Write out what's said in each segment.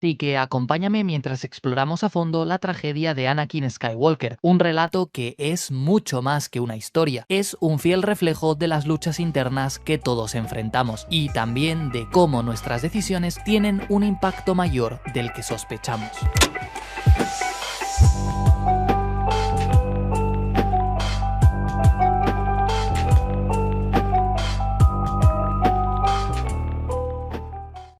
Así que acompáñame mientras exploramos a fondo la tragedia de Anakin Skywalker, un relato que es mucho más que una historia, es un fiel reflejo de las luchas internas que todos enfrentamos y también de cómo nuestras decisiones tienen un impacto mayor del que sospechamos.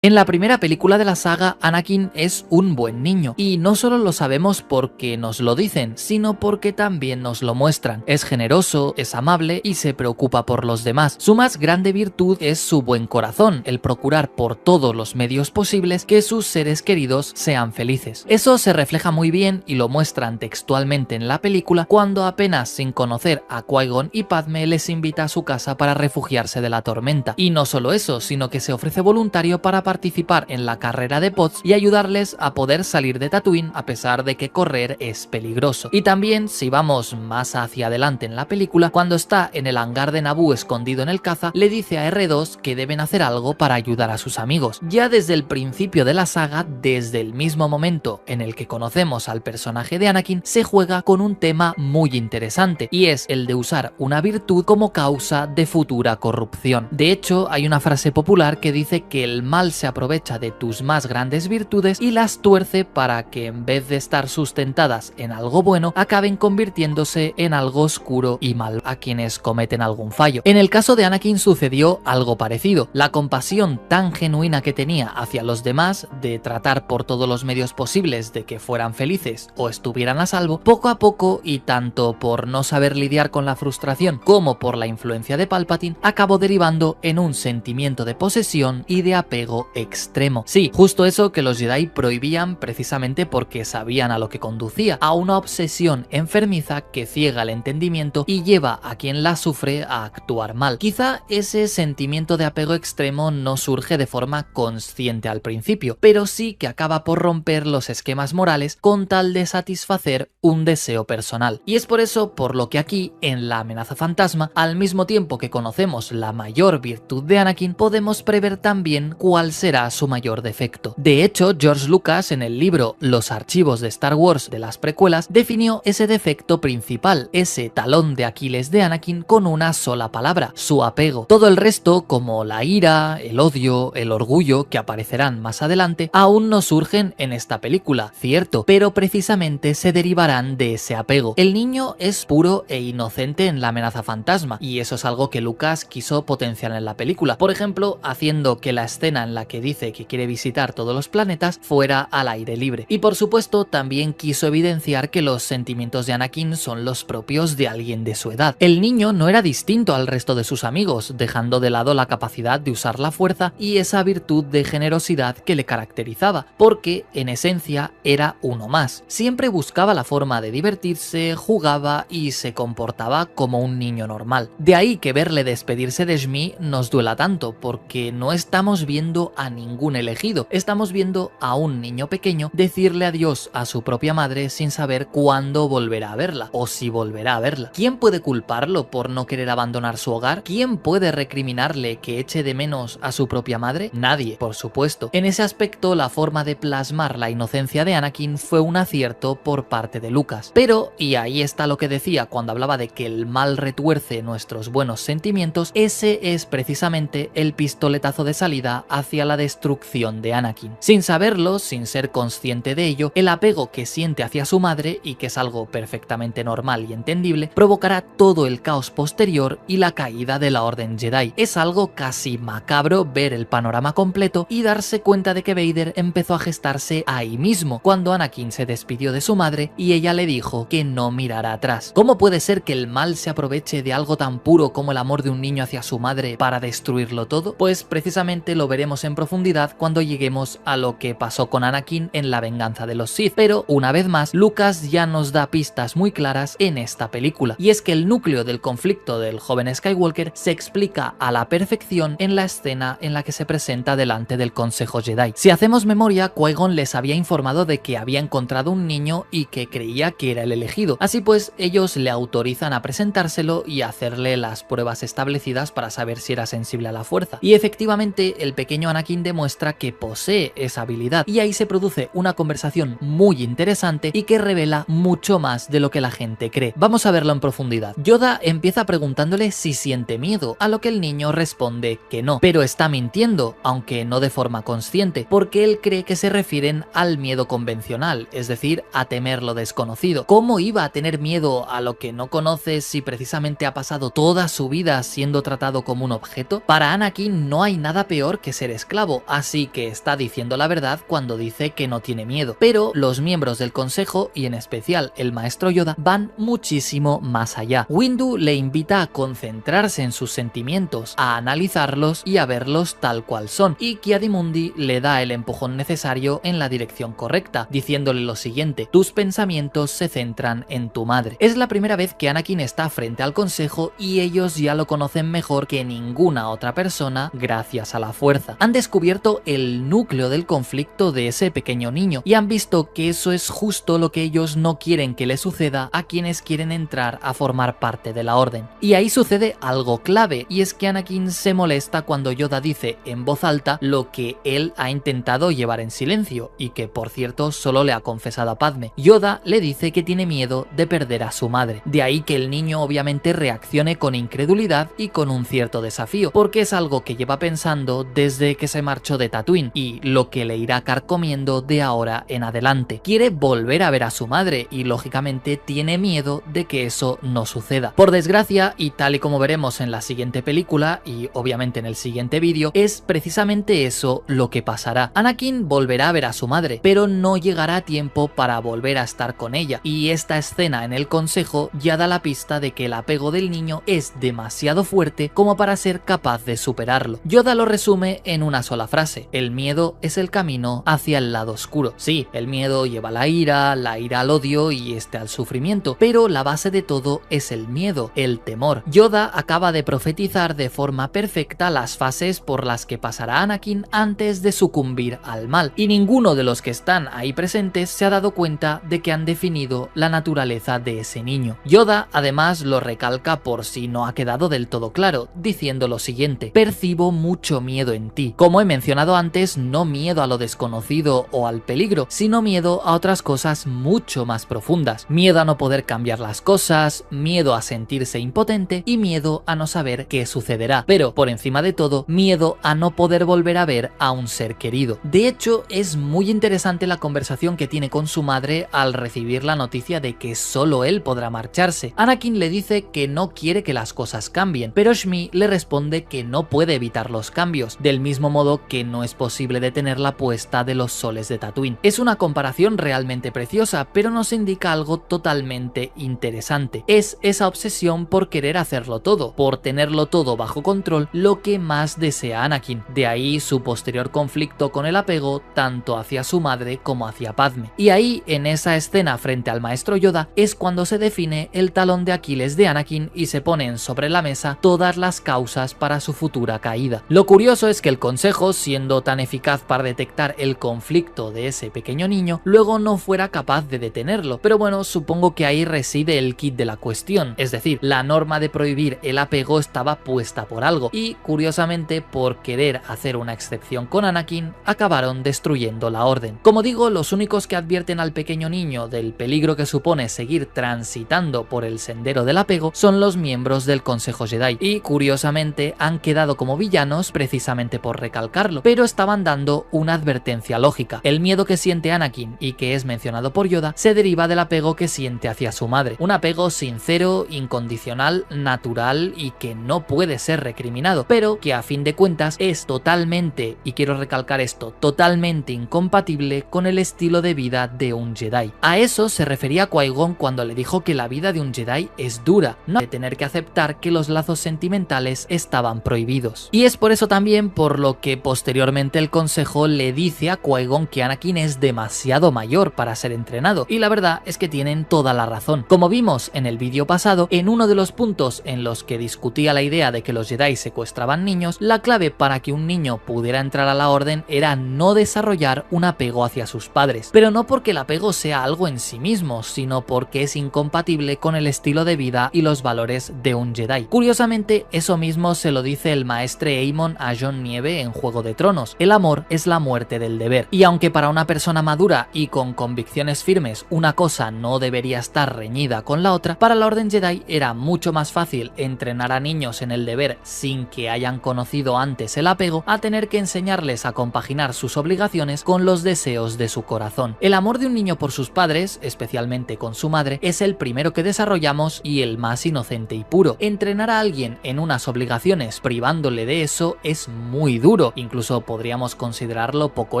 En la primera película de la saga, Anakin es un buen niño, y no solo lo sabemos porque nos lo dicen, sino porque también nos lo muestran. Es generoso, es amable y se preocupa por los demás. Su más grande virtud es su buen corazón, el procurar por todos los medios posibles que sus seres queridos sean felices. Eso se refleja muy bien y lo muestran textualmente en la película cuando apenas sin conocer a Qui-Gon y Padme les invita a su casa para refugiarse de la tormenta. Y no solo eso, sino que se ofrece voluntario para participar en la carrera de pods y ayudarles a poder salir de Tatooine a pesar de que correr es peligroso. Y también, si vamos más hacia adelante en la película, cuando está en el hangar de Naboo escondido en el caza, le dice a R2 que deben hacer algo para ayudar a sus amigos. Ya desde el principio de la saga, desde el mismo momento en el que conocemos al personaje de Anakin, se juega con un tema muy interesante, y es el de usar una virtud como causa de futura corrupción. De hecho, hay una frase popular que dice que el mal se aprovecha de tus más grandes virtudes y las tuerce para que, en vez de estar sustentadas en algo bueno, acaben convirtiéndose en algo oscuro y mal a quienes cometen algún fallo. En el caso de Anakin sucedió algo parecido. La compasión tan genuina que tenía hacia los demás, de tratar por todos los medios posibles de que fueran felices o estuvieran a salvo, poco a poco, y tanto por no saber lidiar con la frustración como por la influencia de Palpatine, acabó derivando en un sentimiento de posesión y de apego extremo. Sí, justo eso que los Jedi prohibían precisamente porque sabían a lo que conducía, a una obsesión enfermiza que ciega el entendimiento y lleva a quien la sufre a actuar mal. Quizá ese sentimiento de apego extremo no surge de forma consciente al principio, pero sí que acaba por romper los esquemas morales con tal de satisfacer un deseo personal. Y es por eso por lo que aquí, en La amenaza fantasma, al mismo tiempo que conocemos la mayor virtud de Anakin, podemos prever también cuál será su mayor defecto. De hecho, George Lucas, en el libro Los archivos de Star Wars de las precuelas, definió ese defecto principal, ese talón de Aquiles de Anakin, con una sola palabra: su apego. Todo el resto, como la ira, el odio, el orgullo, que aparecerán más adelante, aún no surgen en esta película, cierto, pero precisamente se derivarán de ese apego. El niño es puro e inocente en La amenaza fantasma, y eso es algo que Lucas quiso potenciar en la película, por ejemplo, haciendo que la escena en la que dice que quiere visitar todos los planetas fuera al aire libre. Y por supuesto también quiso evidenciar que los sentimientos de Anakin son los propios de alguien de su edad. El niño no era distinto al resto de sus amigos, dejando de lado la capacidad de usar la fuerza y esa virtud de generosidad que le caracterizaba, porque en esencia era uno más. Siempre buscaba la forma de divertirse, jugaba y se comportaba como un niño normal. De ahí que verle despedirse de Shmi nos duela tanto, porque no estamos viendo a ningún elegido, estamos viendo a un niño pequeño decirle adiós a su propia madre sin saber cuándo volverá a verla, o si volverá a verla. ¿Quién puede culparlo por no querer abandonar su hogar? ¿Quién puede recriminarle que eche de menos a su propia madre? Nadie, por supuesto. En ese aspecto, la forma de plasmar la inocencia de Anakin fue un acierto por parte de Lucas. Pero, y ahí está lo que decía cuando hablaba de que el mal retuerce nuestros buenos sentimientos, ese es precisamente el pistoletazo de salida hacia la destrucción de Anakin. Sin saberlo, sin ser consciente de ello, el apego que siente hacia su madre, y que es algo perfectamente normal y entendible, provocará todo el caos posterior y la caída de la Orden Jedi. Es algo casi macabro ver el panorama completo y darse cuenta de que Vader empezó a gestarse ahí mismo, cuando Anakin se despidió de su madre y ella le dijo que no mirara atrás. ¿Cómo puede ser que el mal se aproveche de algo tan puro como el amor de un niño hacia su madre para destruirlo todo? Pues precisamente lo veremos en profundidad cuando lleguemos a lo que pasó con Anakin en La venganza de los Sith, pero una vez más Lucas ya nos da pistas muy claras en esta película, y es que el núcleo del conflicto del joven Skywalker se explica a la perfección en la escena en la que se presenta delante del Consejo Jedi. Si hacemos memoria, Qui-Gon les había informado de que había encontrado un niño y que creía que era el elegido, así pues ellos le autorizan a presentárselo y hacerle las pruebas establecidas para saber si era sensible a la fuerza, y efectivamente el pequeño Anakin Anakin demuestra que posee esa habilidad, y ahí se produce una conversación muy interesante y que revela mucho más de lo que la gente cree. Vamos a verlo en profundidad. Yoda empieza preguntándole si siente miedo, a lo que el niño responde que no, pero está mintiendo, aunque no de forma consciente, porque él cree que se refieren al miedo convencional, es decir, a temer lo desconocido. ¿Cómo iba a tener miedo a lo que no conoce si precisamente ha pasado toda su vida siendo tratado como un objeto? Para Anakin no hay nada peor que ser esclavo, así que está diciendo la verdad cuando dice que no tiene miedo. Pero los miembros del consejo, y en especial el maestro Yoda, van muchísimo más allá. Windu le invita a concentrarse en sus sentimientos, a analizarlos y a verlos tal cual son, y Ki-Adi-Mundi le da el empujón necesario en la dirección correcta, diciéndole lo siguiente: tus pensamientos se centran en tu madre. Es la primera vez que Anakin está frente al consejo y ellos ya lo conocen mejor que ninguna otra persona gracias a la fuerza. Han descubierto el núcleo del conflicto de ese pequeño niño y han visto que eso es justo lo que ellos no quieren que le suceda a quienes quieren entrar a formar parte de la orden. Y ahí sucede algo clave, y es que Anakin se molesta cuando Yoda dice en voz alta lo que él ha intentado llevar en silencio, y que por cierto solo le ha confesado a Padme. Yoda le dice que tiene miedo de perder a su madre. De ahí que el niño obviamente reaccione con incredulidad y con un cierto desafío, porque es algo que lleva pensando desde que se marchó de Tatooine y lo que le irá carcomiendo de ahora en adelante. Quiere volver a ver a su madre y lógicamente tiene miedo de que eso no suceda. Por desgracia, y tal y como veremos en la siguiente película y obviamente en el siguiente vídeo, es precisamente eso lo que pasará. Anakin volverá a ver a su madre, pero no llegará a tiempo para volver a estar con ella, y esta escena en el consejo ya da la pista de que el apego del niño es demasiado fuerte como para ser capaz de superarlo. Yoda lo resume en una sola frase: el miedo es el camino hacia el lado oscuro. Sí, el miedo lleva la ira al odio y al sufrimiento, pero la base de todo es el miedo, el temor. Yoda acaba de profetizar de forma perfecta las fases por las que pasará Anakin antes de sucumbir al mal, y ninguno de los que están ahí presentes se ha dado cuenta de que han definido la naturaleza de ese niño. Yoda además lo recalca por si no ha quedado del todo claro, diciendo lo siguiente: percibo mucho miedo en ti. Como he mencionado antes, no miedo a lo desconocido o al peligro, sino miedo a otras cosas mucho más profundas. Miedo a no poder cambiar las cosas, miedo a sentirse impotente y miedo a no saber qué sucederá. Pero por encima de todo, miedo a no poder volver a ver a un ser querido. De hecho, es muy interesante la conversación que tiene con su madre al recibir la noticia de que solo él podrá marcharse. Anakin le dice que no quiere que las cosas cambien, pero Shmi le responde que no puede evitar los cambios, del mismo modo que no es posible detener la puesta de los soles de Tatooine. Es una comparación realmente preciosa, pero nos indica algo totalmente interesante. Es esa obsesión por querer hacerlo todo, por tenerlo todo bajo control, lo que más desea Anakin. De ahí su posterior conflicto con el apego tanto hacia su madre como hacia Padme. Y ahí, en esa escena frente al maestro Yoda, es cuando se define el talón de Aquiles de Anakin y se ponen sobre la mesa todas las causas para su futura caída. Lo curioso es que el consejo, siendo tan eficaz para detectar el conflicto de ese pequeño niño, luego no fuera capaz de detenerlo. Pero bueno, supongo que ahí reside el kit de la cuestión, es decir, la norma de prohibir el apego estaba puesta por algo, y curiosamente, por querer hacer una excepción con Anakin, acabaron destruyendo la orden. Como digo, los únicos que advierten al pequeño niño del peligro que supone seguir transitando por el sendero del apego son los miembros del Consejo Jedi, y curiosamente han quedado como villanos precisamente por recalcarlo, pero estaban dando una advertencia lógica. El miedo que siente Anakin, y que es mencionado por Yoda, se deriva del apego que siente hacia su madre, un apego sincero, incondicional, natural y que no puede ser recriminado, pero que a fin de cuentas es totalmente, y quiero recalcar esto, totalmente incompatible con el estilo de vida de un Jedi. A eso se refería Qui-Gon cuando le dijo que la vida de un Jedi es dura, no de tener que aceptar que los lazos sentimentales estaban prohibidos. Y es por eso también por lo que posteriormente el consejo le dice a Qui-Gon que Anakin es demasiado mayor para ser entrenado, y la verdad es que tienen toda la razón. Como vimos en el vídeo pasado, en uno de los puntos en los que discutía la idea de que los Jedi secuestraban niños, la clave para que un niño pudiera entrar a la orden era no desarrollar un apego hacia sus padres, pero no porque el apego sea algo en sí mismo, sino porque es incompatible con el estilo de vida y los valores de un Jedi. Curiosamente, eso mismo se lo dice el maestre Aemon a Jon Nieve en Juego de Tronos, el amor es la muerte del deber. Y aunque para una persona madura y con convicciones firmes una cosa no debería estar reñida con la otra, para la Orden Jedi era mucho más fácil entrenar a niños en el deber sin que hayan conocido antes el apego, a tener que enseñarles a compaginar sus obligaciones con los deseos de su corazón. El amor de un niño por sus padres, especialmente con su madre, es el primero que desarrollamos y el más inocente y puro. Entrenar a alguien en unas obligaciones privándole de eso es muy duro, incluso podríamos considerarlo poco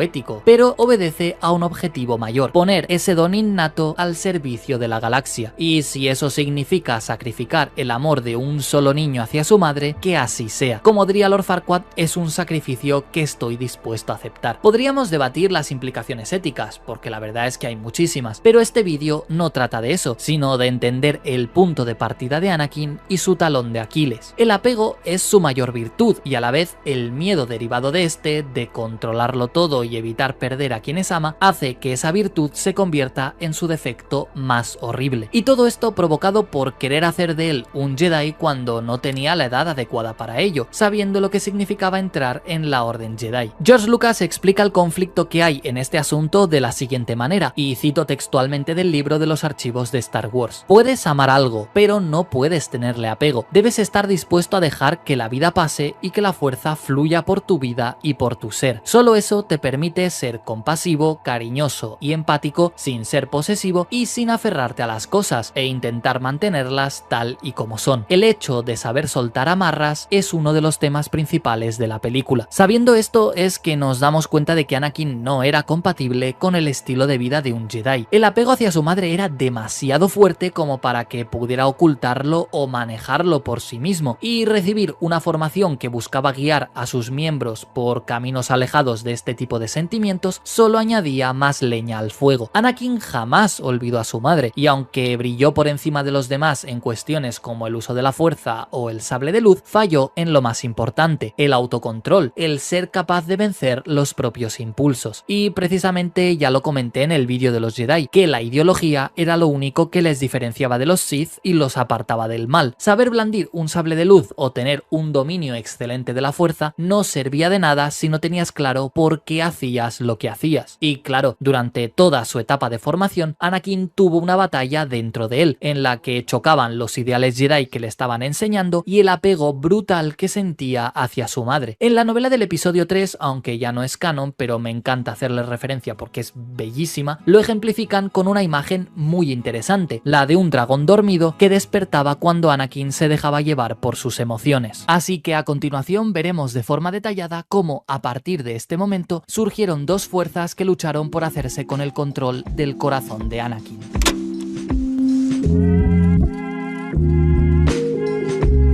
ético, pero obedece a un objetivo mayor: poner ese don innato al servicio de la galaxia. Y si eso significa sacrificar el amor de un solo niño hacia su madre, que así sea. Como diría Lord Farquaad, es un sacrificio que estoy dispuesto a aceptar. Podríamos debatir las implicaciones éticas, porque la verdad es que hay muchísimas, pero este vídeo no trata de eso, sino de entender el punto de partida de Anakin y su talón de Aquiles. El apego es su mayor virtud y a la vez el miedo derivado de este, de controlarlo todo y evitar perder a quienes ama, hace que esa virtud se convierta en su defecto más horrible. Y todo esto provocado por querer hacer de él un Jedi cuando no tenía la edad adecuada para ello, sabiendo lo que significaba entrar en la Orden Jedi. George Lucas explica el conflicto que hay en este asunto de la siguiente manera, y cito textualmente del libro de los archivos de Star Wars: puedes amar algo, pero no puedes tenerle apego. Debes estar dispuesto a dejar que la vida pase y que la fuerza fluya por tu vida y por tu ser. Solo eso te permite ser compasivo, cariñoso y empático, sin ser posesivo y sin aferrarte a las cosas e intentar mantenerlas tal y como son. El hecho de saber soltar amarras es uno de los temas principales de la película. Sabiendo esto es que nos damos cuenta de que Anakin no era compatible con el estilo de vida de un Jedi. El apego hacia su madre era demasiado fuerte como para que pudiera ocultarlo o manejarlo por sí mismo, y recibir una formación que buscaba guiar a sus miembros por caminos alejados de este tipo de sentimientos solo añadía más leña al fuego. Anakin jamás olvidó a su madre, y aunque brilló por encima de los demás en cuestiones como el uso de la fuerza o el sable de luz, falló en lo más importante: el autocontrol, el ser capaz de vencer los propios impulsos. Y precisamente ya lo comenté en el vídeo de los Jedi, que la ideología era lo único que les diferenciaba de los Sith y los apartaba del mal. Saber blandir un sable de luz o tener un dominio excelente de la fuerza no servía de nada si no tenías claro por qué hacías lo que hacías. Y claro, durante toda su etapa de formación, Anakin tuvo una batalla dentro de él, en la que chocaban los ideales Jedi que le estaban enseñando y el apego brutal que sentía hacia su madre. En la novela del episodio 3, aunque ya no es canon, pero me encanta hacerle referencia porque es bellísima, lo ejemplifican con una imagen muy interesante, la de un dragón dormido que despertaba cuando Anakin se dejaba llevar por sus emociones. Así que a continuación veremos de forma detallada cómo a partir de este momento surgieron dos fuerzas que lucharon por hacerse con el control del corazón de Anakin.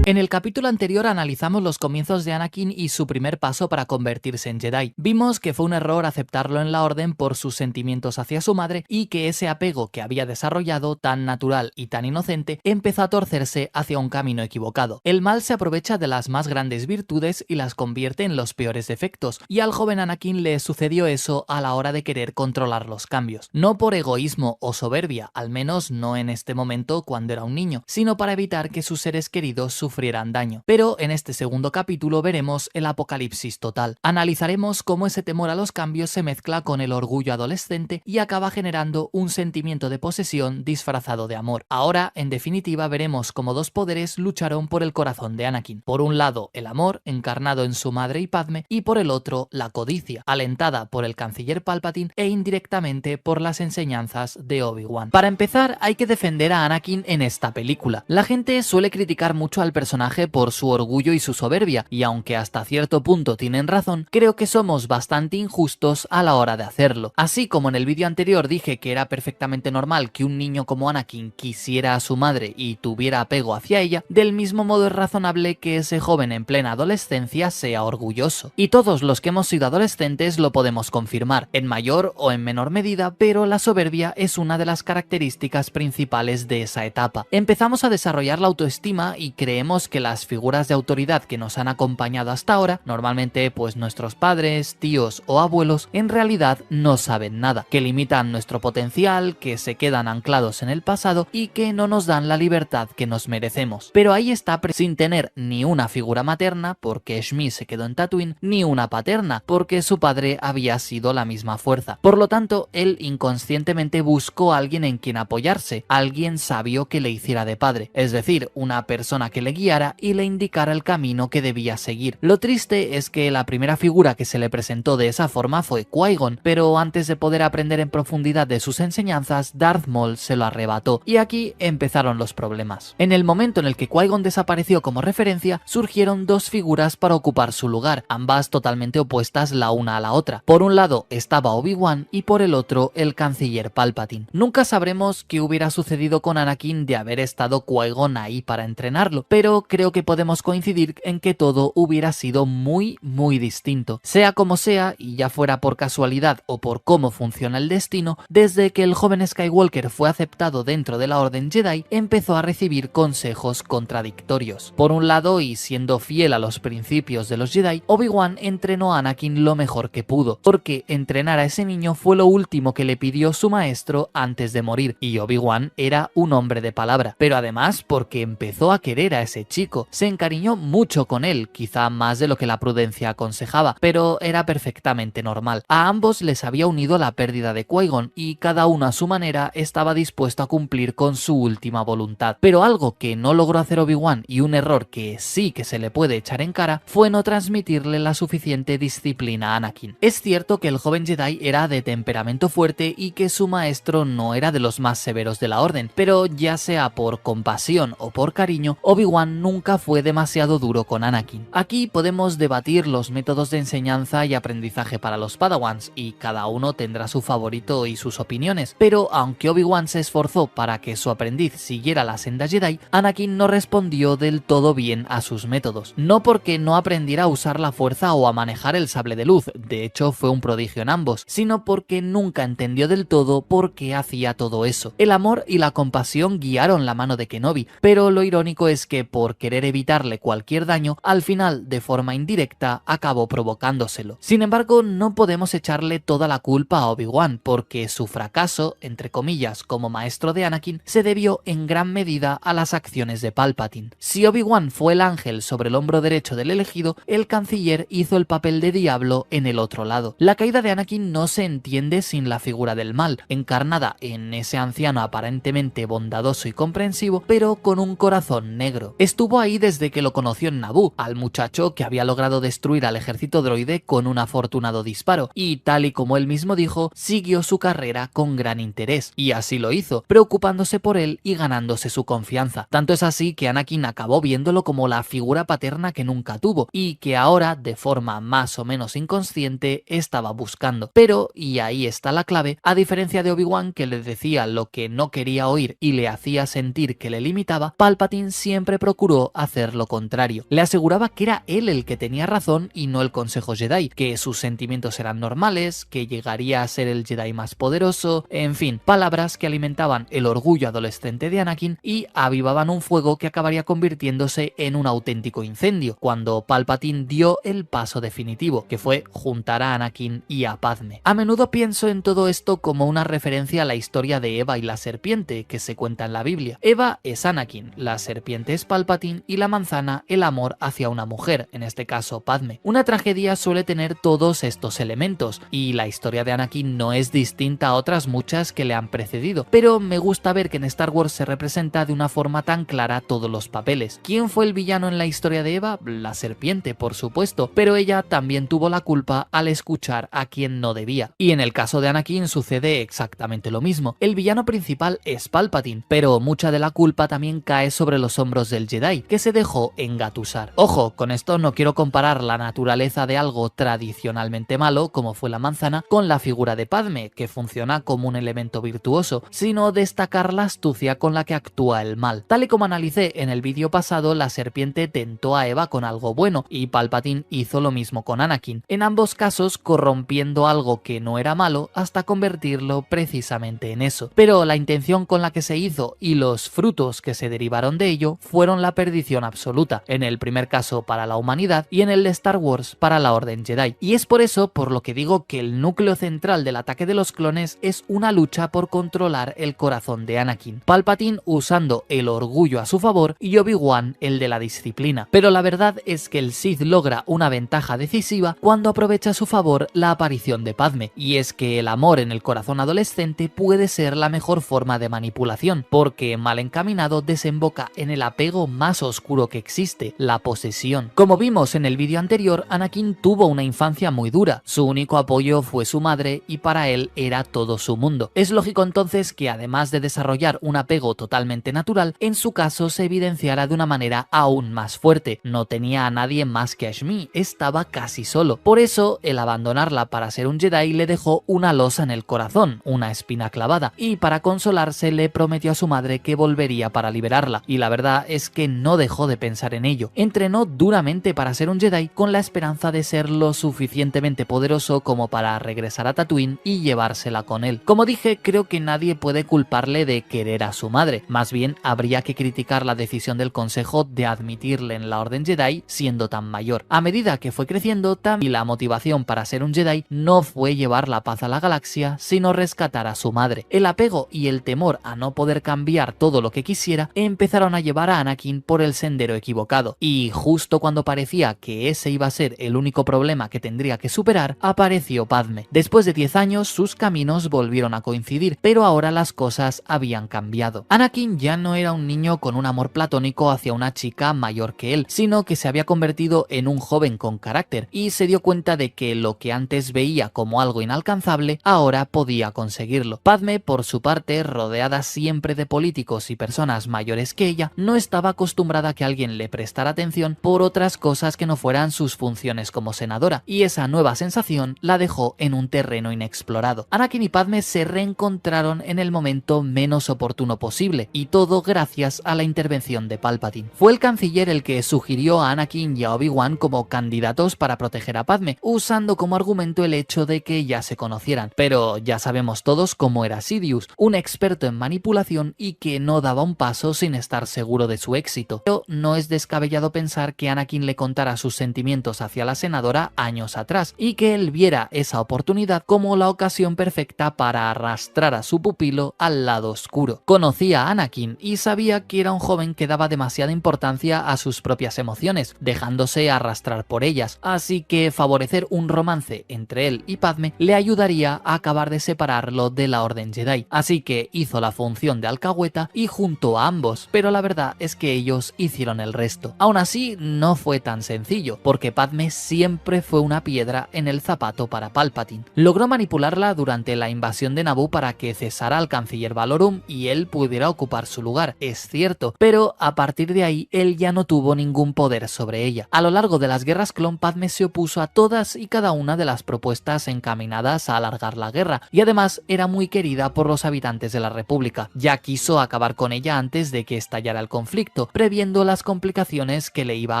En el capítulo anterior analizamos los comienzos de Anakin y su primer paso para convertirse en Jedi. Vimos que fue un error aceptarlo en la Orden por sus sentimientos hacia su madre y que ese apego que había desarrollado, tan natural y tan inocente, empezó a torcerse hacia un camino equivocado. El mal se aprovecha de las más grandes virtudes y las convierte en los peores defectos, y al joven Anakin le sucedió eso a la hora de querer controlar los cambios. No por egoísmo o soberbia, al menos no en este momento cuando era un niño, sino para evitar que sus seres queridos sufrieran daño. Pero en este segundo capítulo veremos el apocalipsis total. Analizaremos cómo ese temor a los cambios se mezcla con el orgullo adolescente y acaba generando un sentimiento de posesión disfrazado de amor. Ahora, en definitiva, veremos cómo dos poderes lucharon por el corazón de Anakin. Por un lado, el amor, encarnado en su madre y Padme, y por el otro, la codicia, alentada por el canciller Palpatine e indirectamente por las enseñanzas de Obi-Wan. Para empezar, hay que defender a Anakin en esta película. La gente suele criticar mucho al personaje por su orgullo y su soberbia, y aunque hasta cierto punto tienen razón, creo que somos bastante injustos a la hora de hacerlo. Así como en el vídeo anterior dije que era perfectamente normal que un niño como Anakin quisiera a su madre y tuviera apego hacia ella, del mismo modo es razonable que ese joven en plena adolescencia sea orgulloso. Y todos los que hemos sido adolescentes lo podemos confirmar, en mayor o en menor medida, pero la soberbia es una de las características principales de esa etapa. Empezamos a desarrollar la autoestima y creemos vemos que las figuras de autoridad que nos han acompañado hasta ahora, normalmente pues nuestros padres, tíos o abuelos, en realidad no saben nada, que limitan nuestro potencial, que se quedan anclados en el pasado y que no nos dan la libertad que nos merecemos. Pero ahí está, sin tener ni una figura materna, porque Shmi se quedó en Tatooine, ni una paterna, porque su padre había sido la misma fuerza. Por lo tanto, él inconscientemente buscó a alguien en quien apoyarse, alguien sabio que le hiciera de padre, es decir, una persona que le guiara y le indicara el camino que debía seguir. Lo triste es que la primera figura que se le presentó de esa forma fue Qui-Gon, pero antes de poder aprender en profundidad de sus enseñanzas, Darth Maul se lo arrebató, y aquí empezaron los problemas. En el momento en el que Qui-Gon desapareció como referencia, surgieron dos figuras para ocupar su lugar, ambas totalmente opuestas la una a la otra. Por un lado estaba Obi-Wan y por el otro el canciller Palpatine. Nunca sabremos qué hubiera sucedido con Anakin de haber estado Qui-Gon ahí para entrenarlo, pero creo que podemos coincidir en que todo hubiera sido muy distinto. Sea como sea, y ya fuera por casualidad o por cómo funciona el destino, desde que el joven Skywalker fue aceptado dentro de la Orden Jedi, empezó a recibir consejos contradictorios. Por un lado, y siendo fiel a los principios de los Jedi, Obi-Wan entrenó a Anakin lo mejor que pudo, porque entrenar a ese niño fue lo último que le pidió su maestro antes de morir, y Obi-Wan era un hombre de palabra, pero además porque empezó a querer a ese chico, se encariñó mucho con él, quizá más de lo que la prudencia aconsejaba, pero era perfectamente normal. A ambos les había unido la pérdida de Qui-Gon y cada uno a su manera estaba dispuesto a cumplir con su última voluntad. Pero algo que no logró hacer Obi-Wan, y un error que sí que se le puede echar en cara, fue no transmitirle la suficiente disciplina a Anakin. Es cierto que el joven Jedi era de temperamento fuerte y que su maestro no era de los más severos de la orden, pero ya sea por compasión o por cariño, Obi-Wan nunca fue demasiado duro con Anakin. Aquí podemos debatir los métodos de enseñanza y aprendizaje para los Padawans, y cada uno tendrá su favorito y sus opiniones, pero aunque Obi-Wan se esforzó para que su aprendiz siguiera la senda Jedi, Anakin no respondió del todo bien a sus métodos. No porque no aprendiera a usar la fuerza o a manejar el sable de luz, de hecho fue un prodigio en ambos, sino porque nunca entendió del todo por qué hacía todo eso. El amor y la compasión guiaron la mano de Kenobi, pero lo irónico es que por querer evitarle cualquier daño, al final, de forma indirecta, acabó provocándoselo. Sin embargo, no podemos echarle toda la culpa a Obi-Wan, porque su fracaso, entre comillas, como maestro de Anakin, se debió en gran medida a las acciones de Palpatine. Si Obi-Wan fue el ángel sobre el hombro derecho del elegido, el canciller hizo el papel de diablo en el otro lado. La caída de Anakin no se entiende sin la figura del mal, encarnada en ese anciano aparentemente bondadoso y comprensivo, pero con un corazón negro. Estuvo ahí desde que lo conoció en Naboo, al muchacho que había logrado destruir al ejército droide con un afortunado disparo, y tal y como él mismo dijo, siguió su carrera con gran interés, y así lo hizo, preocupándose por él y ganándose su confianza. Tanto es así que Anakin acabó viéndolo como la figura paterna que nunca tuvo, y que ahora, de forma más o menos inconsciente, estaba buscando. Pero, y ahí está la clave, a diferencia de Obi-Wan, que le decía lo que no quería oír y le hacía sentir que le limitaba, Palpatine siempre procuró hacer lo contrario. Le aseguraba que era él el que tenía razón y no el Consejo Jedi, que sus sentimientos eran normales, que llegaría a ser el Jedi más poderoso, en fin, palabras que alimentaban el orgullo adolescente de Anakin y avivaban un fuego que acabaría convirtiéndose en un auténtico incendio, cuando Palpatine dio el paso definitivo, que fue juntar a Anakin y a Padme. A menudo pienso en todo esto como una referencia a la historia de Eva y la serpiente que se cuenta en la Biblia. Eva es Anakin, la serpiente es Palpatine y la manzana el amor hacia una mujer, en este caso Padme. Una tragedia suele tener todos estos elementos, y la historia de Anakin no es distinta a otras muchas que le han precedido, pero me gusta ver que en Star Wars se representa de una forma tan clara todos los papeles. ¿Quién fue el villano en la historia de Eva? La serpiente, por supuesto, pero ella también tuvo la culpa al escuchar a quien no debía. Y en el caso de Anakin sucede exactamente lo mismo. El villano principal es Palpatine, pero mucha de la culpa también cae sobre los hombros del Jedi, que se dejó engatusar. Ojo, con esto no quiero comparar la naturaleza de algo tradicionalmente malo, como fue la manzana, con la figura de Padme, que funciona como un elemento virtuoso, sino destacar la astucia con la que actúa el mal. Tal y como analicé en el vídeo pasado, la serpiente tentó a Eva con algo bueno, y Palpatine hizo lo mismo con Anakin, en ambos casos corrompiendo algo que no era malo hasta convertirlo precisamente en eso. Pero la intención con la que se hizo y los frutos que se derivaron de ello fueron con la perdición absoluta, en el primer caso para la humanidad y en el de Star Wars para la Orden Jedi. Y es por eso por lo que digo que el núcleo central del ataque de los clones es una lucha por controlar el corazón de Anakin, Palpatine usando el orgullo a su favor y Obi-Wan el de la disciplina. Pero la verdad es que el Sith logra una ventaja decisiva cuando aprovecha a su favor la aparición de Padme, y es que el amor en el corazón adolescente puede ser la mejor forma de manipulación, porque mal encaminado desemboca en el apego más oscuro que existe, la posesión. Como vimos en el vídeo anterior, Anakin tuvo una infancia muy dura, su único apoyo fue su madre y para él era todo su mundo. Es lógico entonces que además de desarrollar un apego totalmente natural, en su caso se evidenciara de una manera aún más fuerte. No tenía a nadie más que a Shmi, estaba casi solo. Por eso, el abandonarla para ser un Jedi le dejó una losa en el corazón, una espina clavada, y para consolarse le prometió a su madre que volvería para liberarla, y la verdad es que no dejó de pensar en ello. Entrenó duramente para ser un Jedi con la esperanza de ser lo suficientemente poderoso como para regresar a Tatooine y llevársela con él. Como dije, creo que nadie puede culparle de querer a su madre, más bien habría que criticar la decisión del Consejo de admitirle en la Orden Jedi siendo tan mayor. A medida que fue creciendo, también la motivación para ser un Jedi no fue llevar la paz a la galaxia, sino rescatar a su madre. El apego y el temor a no poder cambiar todo lo que quisiera empezaron a llevar a Anakin por el sendero equivocado, y justo cuando parecía que ese iba a ser el único problema que tendría que superar, apareció Padme. Después de 10 años, sus caminos volvieron a coincidir, pero ahora las cosas habían cambiado. Anakin ya no era un niño con un amor platónico hacia una chica mayor que él, sino que se había convertido en un joven con carácter, y se dio cuenta de que lo que antes veía como algo inalcanzable, ahora podía conseguirlo. Padme, por su parte, rodeada siempre de políticos y personas mayores que ella, no estaba acostumbrada a que alguien le prestara atención por otras cosas que no fueran sus funciones como senadora, y esa nueva sensación la dejó en un terreno inexplorado. Anakin y Padme se reencontraron en el momento menos oportuno posible, y todo gracias a la intervención de Palpatine. Fue el canciller el que sugirió a Anakin y a Obi-Wan como candidatos para proteger a Padme, usando como argumento el hecho de que ya se conocieran, pero ya sabemos todos cómo era Sidious, un experto en manipulación y que no daba un paso sin estar seguro de su éxito. Pero no es descabellado pensar que Anakin le contara sus sentimientos hacia la senadora años atrás, y que él viera esa oportunidad como la ocasión perfecta para arrastrar a su pupilo al lado oscuro. Conocía a Anakin y sabía que era un joven que daba demasiada importancia a sus propias emociones, dejándose arrastrar por ellas, así que favorecer un romance entre él y Padme le ayudaría a acabar de separarlo de la Orden Jedi, así que hizo la función de alcahueta y juntó a ambos, pero la verdad es que ellos hicieron el resto. Aún así, no fue tan sencillo, porque Padme siempre fue una piedra en el zapato para Palpatine. Logró manipularla durante la invasión de Naboo para que cesara al canciller Valorum y él pudiera ocupar su lugar, es cierto, pero a partir de ahí él ya no tuvo ningún poder sobre ella. A lo largo de las guerras clon, Padme se opuso a todas y cada una de las propuestas encaminadas a alargar la guerra, y además era muy querida por los habitantes de la República. Ya quiso acabar con ella antes de que estallara el conflicto, previendo las complicaciones que le iba a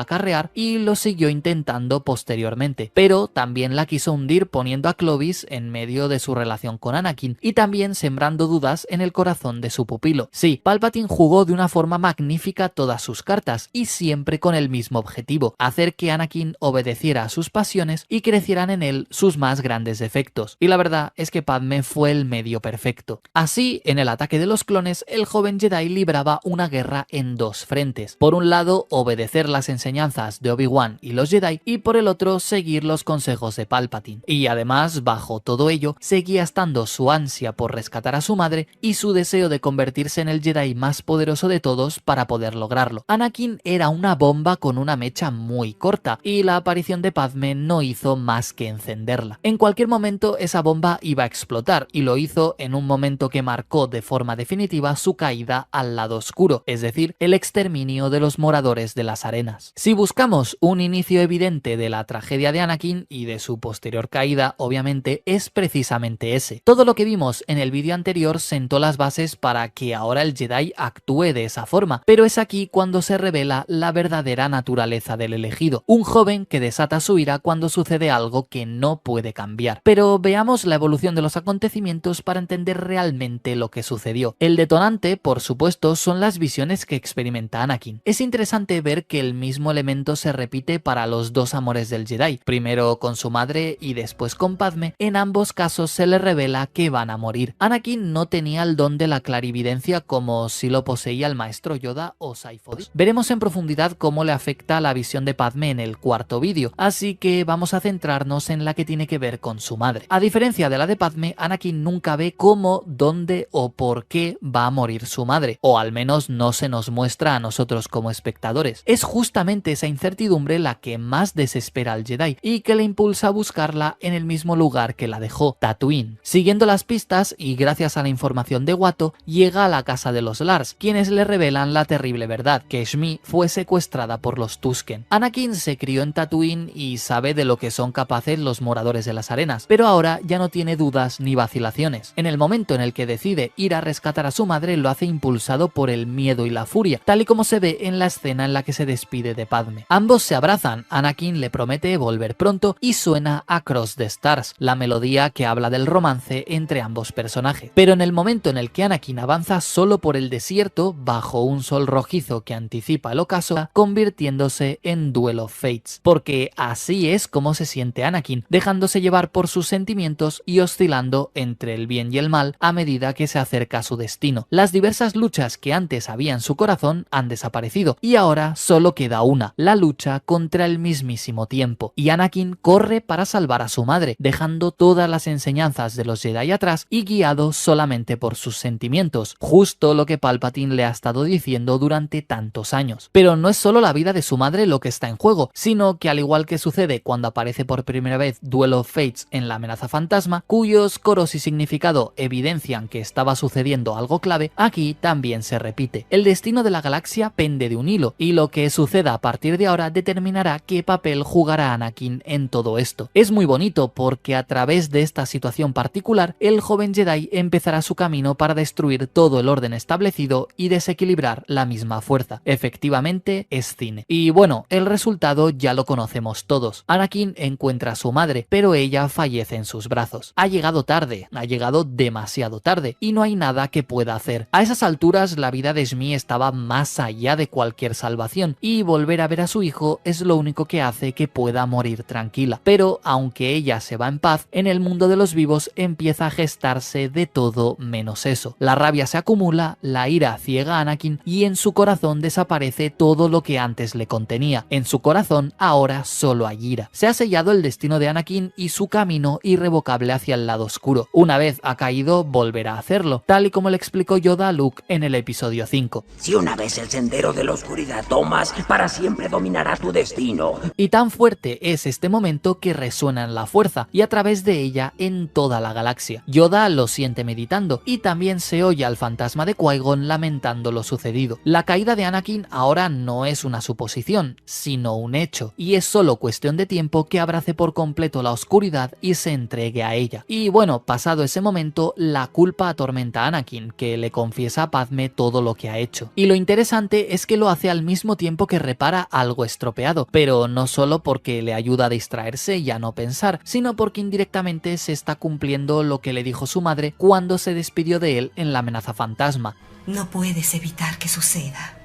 acarrear, y lo siguió intentando posteriormente, pero también la quiso hundir poniendo a Clovis en medio de su relación con Anakin y también sembrando dudas en el corazón de su pupilo. Sí, Palpatine jugó de una forma magnífica todas sus cartas y siempre con el mismo objetivo: hacer que Anakin obedeciera a sus pasiones y crecieran en él sus más grandes defectos. Y la verdad es que Padme fue el medio perfecto. Así, en el ataque de los clones, el joven Jedi libraba una guerra en dos frentes. Por un lado, obedecer las enseñanzas de Obi-Wan y los Jedi, y por el otro, seguir los consejos de Palpatine. Y además, bajo todo ello, seguía estando su ansia por rescatar a su madre y su deseo de convertirse en el Jedi más poderoso de todos para poder lograrlo. Anakin era una bomba con una mecha muy corta, y la aparición de Padme no hizo más que encenderla. En cualquier momento esa bomba iba a explotar, y lo hizo en un momento que marcó de forma definitiva su caída al lado oscuro, es decir, el exterminio de los moradores de las arenas. Si buscamos un inicio evidente de la tragedia de Anakin y de su posterior caída, obviamente es precisamente ese. Todo lo que vimos en el vídeo anterior sentó las bases para que ahora el Jedi actúe de esa forma, pero es aquí cuando se revela la verdadera naturaleza del elegido, un joven que desata su ira cuando sucede algo que no puede cambiar. Pero veamos la evolución de los acontecimientos para entender realmente lo que sucedió. El detonante, por supuesto, son las visiones que experimentó atormenta a Anakin. Es interesante ver que el mismo elemento se repite para los dos amores del Jedi, primero con su madre y después con Padme. En ambos casos se le revela que van a morir. Anakin no tenía el don de la clarividencia como si lo poseía el maestro Yoda o Sifo-Dyas. Veremos en profundidad cómo le afecta la visión de Padme en el cuarto vídeo, así que vamos a centrarnos en la que tiene que ver con su madre. A diferencia de la de Padme, Anakin nunca ve cómo, dónde o por qué va a morir su madre, o al menos no se nos muestra a nosotros como espectadores. Es justamente esa incertidumbre la que más desespera al Jedi y que le impulsa a buscarla en el mismo lugar que la dejó, Tatooine. Siguiendo las pistas y gracias a la información de Watto, llega a la casa de los Lars, quienes le revelan la terrible verdad, que Shmi fue secuestrada por los Tusken. Anakin se crió en Tatooine y sabe de lo que son capaces los moradores de las arenas, pero ahora ya no tiene dudas ni vacilaciones. En el momento en el que decide ir a rescatar a su madre, lo hace impulsado por el miedo y la furia, tal y como se ve en la escena en la que se despide de Padme. Ambos se abrazan, Anakin le promete volver pronto y suena Across the Stars, la melodía que habla del romance entre ambos personajes. Pero en el momento en el que Anakin avanza solo por el desierto, bajo un sol rojizo que anticipa el ocaso, convirtiéndose en Duel of Fates, porque así es como se siente Anakin, dejándose llevar por sus sentimientos y oscilando entre el bien y el mal a medida que se acerca a su destino. Las diversas luchas que antes había en su corazón han desaparecido y ahora solo queda una, la lucha contra el mismísimo tiempo, y Anakin corre para salvar a su madre, dejando todas las enseñanzas de los Jedi atrás y guiado solamente por sus sentimientos, justo lo que Palpatine le ha estado diciendo durante tantos años. Pero no es solo la vida de su madre lo que está en juego, sino que al igual que sucede cuando aparece por primera vez Duel of Fates en La amenaza fantasma, cuyos coros y significado evidencian que estaba sucediendo algo clave, aquí también se repite. El destino de la galaxia pende de un hilo, y lo que suceda a partir de ahora determinará qué papel jugará Anakin en todo esto. Es muy bonito porque a través de esta situación particular, el joven Jedi empezará su camino para destruir todo el orden establecido y desequilibrar la misma fuerza. Efectivamente, es cine. Y bueno, el resultado ya lo conocemos todos. Anakin encuentra a su madre, pero ella fallece en sus brazos. Ha llegado tarde, ha llegado demasiado tarde, y no hay nada que pueda hacer. A esas alturas, la vida de Shmi estaba más allá de cualquier salvación, y volver a ver a su hijo es lo único que hace que pueda morir tranquila. Pero aunque ella se va en paz, en el mundo de los vivos empieza a gestarse de todo menos eso. La rabia se acumula, la ira ciega a Anakin y en su corazón desaparece todo lo que antes le contenía. En su corazón ahora solo hay ira. Se ha sellado el destino de Anakin y su camino irrevocable hacia el lado oscuro. Una vez ha caído, volverá a hacerlo, tal y como le explicó Yoda a Luke en el episodio 5. Si una vez el sendero de la oscuridad tomas, para siempre dominará tu destino. Y tan fuerte es este momento que resuena en la fuerza y a través de ella en toda la galaxia. Yoda lo siente meditando y también se oye al fantasma de Qui-Gon lamentando lo sucedido. La caída de Anakin ahora no es una suposición, sino un hecho, y es solo cuestión de tiempo que abrace por completo la oscuridad y se entregue a ella. Y bueno, pasado ese momento, la culpa atormenta a Anakin, que le confiesa a Padme todo lo que ha hecho. Y lo interesante es que lo hace al mismo tiempo que repara algo estropeado, pero no solo porque le ayuda a distraerse y a no pensar, sino porque indirectamente se está cumpliendo lo que le dijo su madre cuando se despidió de él en La amenaza fantasma. No puedes evitar que suceda,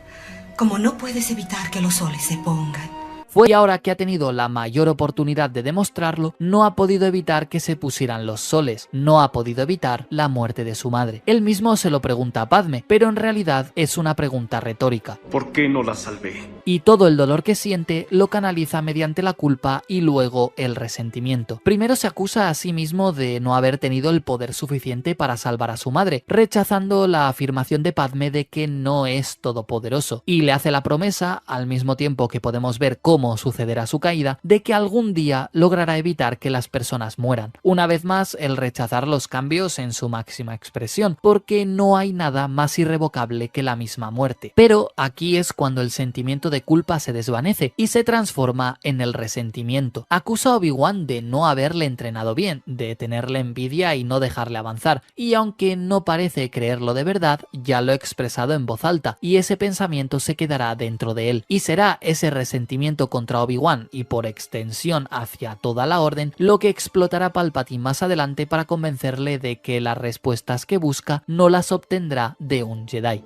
como no puedes evitar que los soles se pongan. Fue y ahora que ha tenido la mayor oportunidad de demostrarlo, no ha podido evitar que se pusieran los soles, no ha podido evitar la muerte de su madre. Él mismo se lo pregunta a Padme, pero en realidad es una pregunta retórica. ¿Por qué no la salvé? Y todo el dolor que siente lo canaliza mediante la culpa y luego el resentimiento. Primero se acusa a sí mismo de no haber tenido el poder suficiente para salvar a su madre, rechazando la afirmación de Padme de que no es todopoderoso, y le hace la promesa, al mismo tiempo que podemos ver cómo sucederá su caída, de que algún día logrará evitar que las personas mueran. Una vez más, el rechazar los cambios en su máxima expresión, porque no hay nada más irrevocable que la misma muerte. Pero aquí es cuando el sentimiento de culpa se desvanece y se transforma en el resentimiento. Acusa a Obi-Wan de no haberle entrenado bien, de tenerle envidia y no dejarle avanzar, y aunque no parece creerlo de verdad, ya lo ha expresado en voz alta, y ese pensamiento se quedará dentro de él, y será ese resentimiento contra Obi-Wan y por extensión hacia toda la orden lo que explotará Palpatine más adelante para convencerle de que las respuestas que busca no las obtendrá de un Jedi.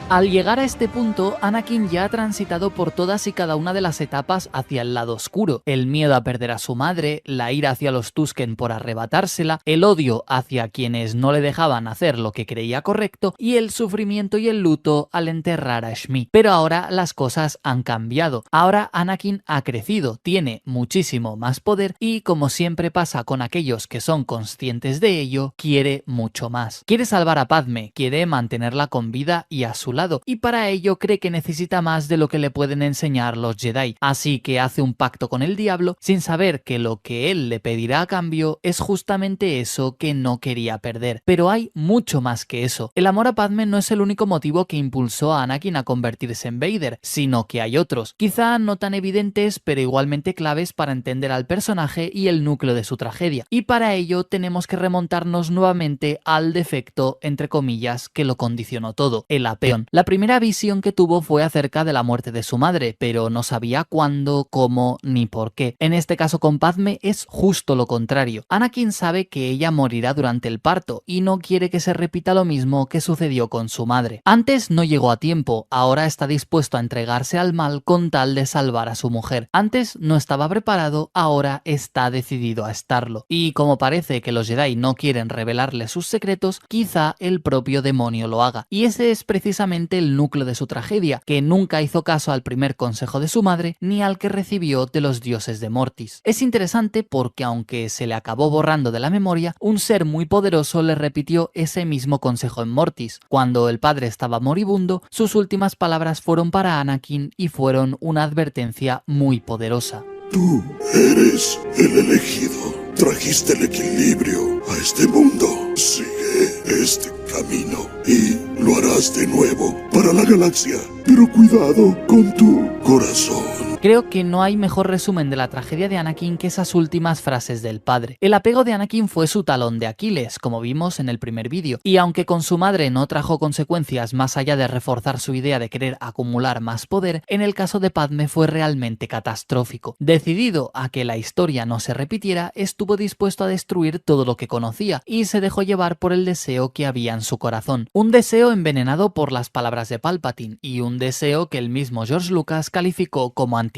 Al llegar a este punto, Anakin ya ha transitado por todas y cada una de las etapas hacia el lado oscuro: el miedo a perder a su madre, la ira hacia los Tusken por arrebatársela, el odio hacia quienes no le dejaban hacer lo que creía correcto y el sufrimiento y el luto al enterrar a Shmi. Pero ahora las cosas han cambiado. Ahora Anakin ha crecido, tiene muchísimo más poder y, como siempre pasa con aquellos que son conscientes de ello, quiere mucho más. Quiere salvar a Padme, quiere mantenerla con vida y a su lado, y para ello cree que necesita más de lo que le pueden enseñar los Jedi, así que hace un pacto con el diablo sin saber que lo que él le pedirá a cambio es justamente eso que no quería perder. Pero hay mucho más que eso. El amor a Padme no es el único motivo que impulsó a Anakin a convertirse en Vader, sino que hay otros, quizá no tan evidentes pero igualmente claves para entender al personaje y el núcleo de su tragedia, y para ello tenemos que remontarnos nuevamente al defecto, entre comillas, que lo condicionó todo: el apego. La primera visión que tuvo fue acerca de la muerte de su madre, pero no sabía cuándo, cómo ni por qué. En este caso con Padme es justo lo contrario. Anakin sabe que ella morirá durante el parto y no quiere que se repita lo mismo que sucedió con su madre. Antes no llegó a tiempo, ahora está dispuesto a entregarse al mal con tal de salvar a su mujer. Antes no estaba preparado, ahora está decidido a estarlo. Y como parece que los Jedi no quieren revelarle sus secretos, quizá el propio demonio lo haga. Y ese es precisamente el núcleo de su tragedia, que nunca hizo caso al primer consejo de su madre ni al que recibió de los dioses de Mortis. Es interesante porque, aunque se le acabó borrando de la memoria, un ser muy poderoso le repitió ese mismo consejo en Mortis. Cuando el padre estaba moribundo, sus últimas palabras fueron para Anakin y fueron una advertencia muy poderosa. Tú eres el elegido. Trajiste el equilibrio a este mundo. Sigue este camino y lo harás de nuevo para la galaxia. Pero cuidado con tu corazón. Creo que no hay mejor resumen de la tragedia de Anakin que esas últimas frases del padre. El apego de Anakin fue su talón de Aquiles, como vimos en el primer vídeo, y aunque con su madre no trajo consecuencias más allá de reforzar su idea de querer acumular más poder, en el caso de Padme fue realmente catastrófico. Decidido a que la historia no se repitiera, estuvo dispuesto a destruir todo lo que conocía y se dejó llevar por el deseo que había en su corazón. Un deseo envenenado por las palabras de Palpatine y un deseo que el mismo George Lucas calificó como antinatural.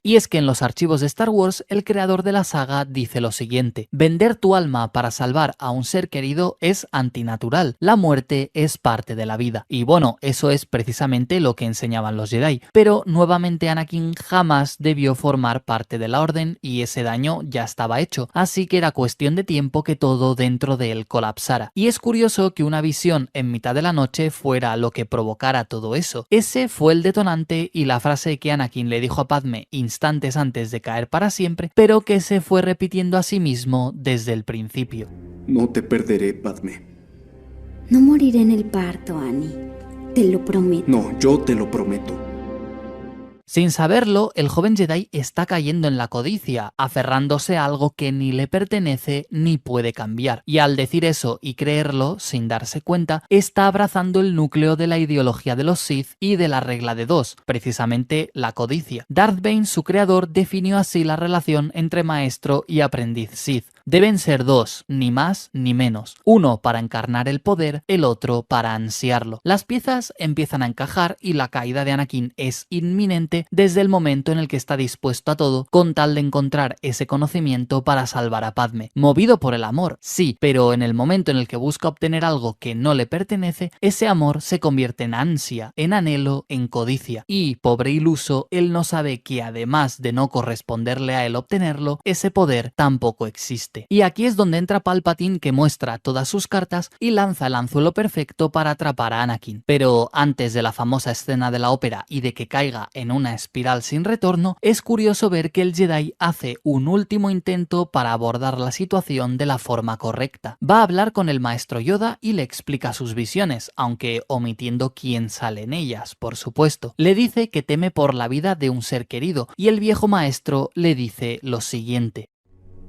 Y es que en los archivos de Star Wars, el creador de la saga dice lo siguiente: vender tu alma para salvar a un ser querido es antinatural. La muerte es parte de la vida. Y bueno, eso es precisamente lo que enseñaban los Jedi. Pero nuevamente Anakin jamás debió formar parte de la Orden y ese daño ya estaba hecho. Así que era cuestión de tiempo que todo dentro de él colapsara. Y es curioso que una visión en mitad de la noche fuera lo que provocara todo eso. Ese fue el detonante y la frase que Anakin le dijo a Padme instantes antes de caer para siempre, pero que se fue repitiendo a sí mismo desde el principio. No te perderé, Padme. No moriré en el parto, Annie. Te lo prometo. No, yo te lo prometo. Sin saberlo, el joven Jedi está cayendo en la codicia, aferrándose a algo que ni le pertenece ni puede cambiar. Y al decir eso y creerlo, sin darse cuenta, está abrazando el núcleo de la ideología de los Sith y de la regla de dos, precisamente la codicia. Darth Bane, su creador, definió así la relación entre maestro y aprendiz Sith. Deben ser dos, ni más ni menos. Uno para encarnar el poder, el otro para ansiarlo. Las piezas empiezan a encajar y la caída de Anakin es inminente desde el momento en el que está dispuesto a todo con tal de encontrar ese conocimiento para salvar a Padme. Movido por el amor, sí, pero en el momento en el que busca obtener algo que no le pertenece, ese amor se convierte en ansia, en anhelo, en codicia. Y, pobre iluso, él no sabe que además de no corresponderle a él obtenerlo, ese poder tampoco existe. Y aquí es donde entra Palpatine, que muestra todas sus cartas y lanza el anzuelo perfecto para atrapar a Anakin. Pero antes de la famosa escena de la ópera y de que caiga en una espiral sin retorno, es curioso ver que el Jedi hace un último intento para abordar la situación de la forma correcta. Va a hablar con el maestro Yoda y le explica sus visiones, aunque omitiendo quién sale en ellas, por supuesto. Le dice que teme por la vida de un ser querido y el viejo maestro le dice lo siguiente: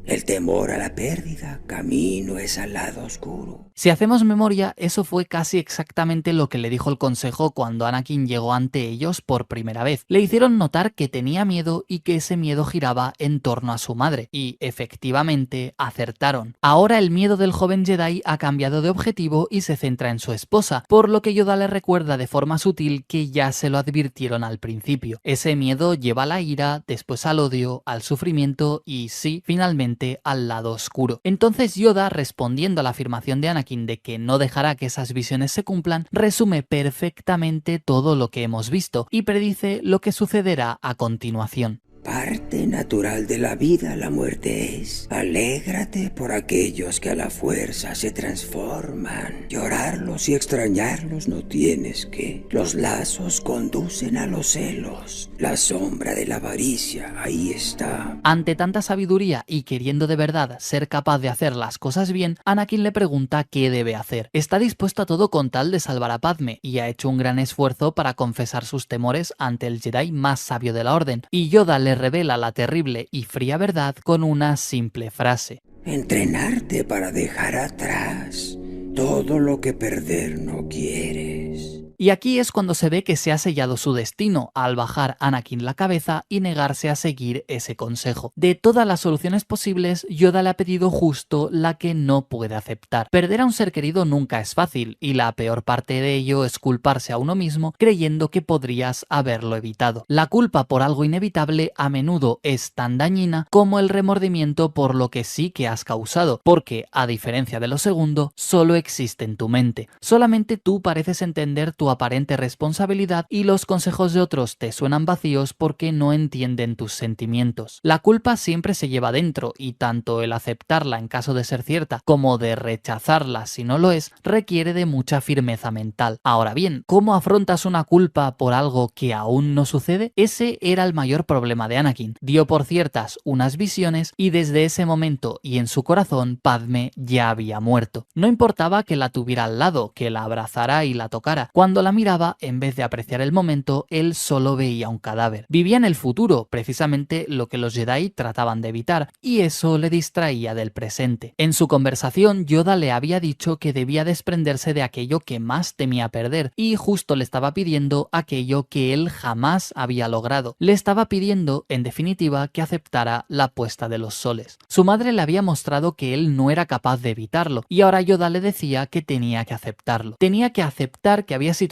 El temor a la pérdida, camino es al lado oscuro. Si hacemos memoria, eso fue casi exactamente lo que le dijo el consejo cuando Anakin llegó ante ellos por primera vez. Le hicieron notar que tenía miedo y que ese miedo giraba en torno a su madre, y efectivamente acertaron. Ahora el miedo del joven Jedi ha cambiado de objetivo y se centra en su esposa, por lo que Yoda le recuerda de forma sutil que ya se lo advirtieron al principio. Ese miedo lleva a la ira, después al odio, al sufrimiento y sí, finalmente al lado oscuro. Entonces Yoda, respondiendo a la afirmación de Anakin de que no dejará que esas visiones se cumplan, resume perfectamente todo lo que hemos visto y predice lo que sucederá a continuación. Parte natural de la vida la muerte es. Alégrate por aquellos que a la fuerza se transforman. Llorarlos y extrañarlos no tienes que. Los lazos conducen a los celos. La sombra de la avaricia, ahí está. Ante tanta sabiduría y queriendo de verdad ser capaz de hacer las cosas bien, Anakin le pregunta qué debe hacer. Está dispuesto a todo con tal de salvar a Padme y ha hecho un gran esfuerzo para confesar sus temores ante el Jedi más sabio de la Orden, y Yoda le revela la terrible y fría verdad con una simple frase. Entrenarte para dejar atrás todo lo que perder no quieres. Y aquí es cuando se ve que se ha sellado su destino, al bajar Anakin la cabeza y negarse a seguir ese consejo. De todas las soluciones posibles, Yoda le ha pedido justo la que no puede aceptar. Perder a un ser querido nunca es fácil, y la peor parte de ello es culparse a uno mismo creyendo que podrías haberlo evitado. La culpa por algo inevitable a menudo es tan dañina como el remordimiento por lo que sí que has causado, porque, a diferencia de lo segundo, solo existe en tu mente. Solamente tú pareces entender tu aparente responsabilidad y los consejos de otros te suenan vacíos porque no entienden tus sentimientos. La culpa siempre se lleva dentro y tanto el aceptarla en caso de ser cierta como de rechazarla si no lo es requiere de mucha firmeza mental. Ahora bien, ¿cómo afrontas una culpa por algo que aún no sucede? Ese era el mayor problema de Anakin. Dio por ciertas unas visiones y desde ese momento y en su corazón Padme ya había muerto. No importaba que la tuviera al lado, que la abrazara y la tocara. Cuando la miraba, en vez de apreciar el momento, él solo veía un cadáver. Vivía en el futuro, precisamente lo que los Jedi trataban de evitar, y eso le distraía del presente. En su conversación, Yoda le había dicho que debía desprenderse de aquello que más temía perder, y justo le estaba pidiendo aquello que él jamás había logrado. Le estaba pidiendo, en definitiva, que aceptara la puesta de los soles. Su madre le había mostrado que él no era capaz de evitarlo, y ahora Yoda le decía que tenía que aceptarlo. Tenía que aceptar que había situaciones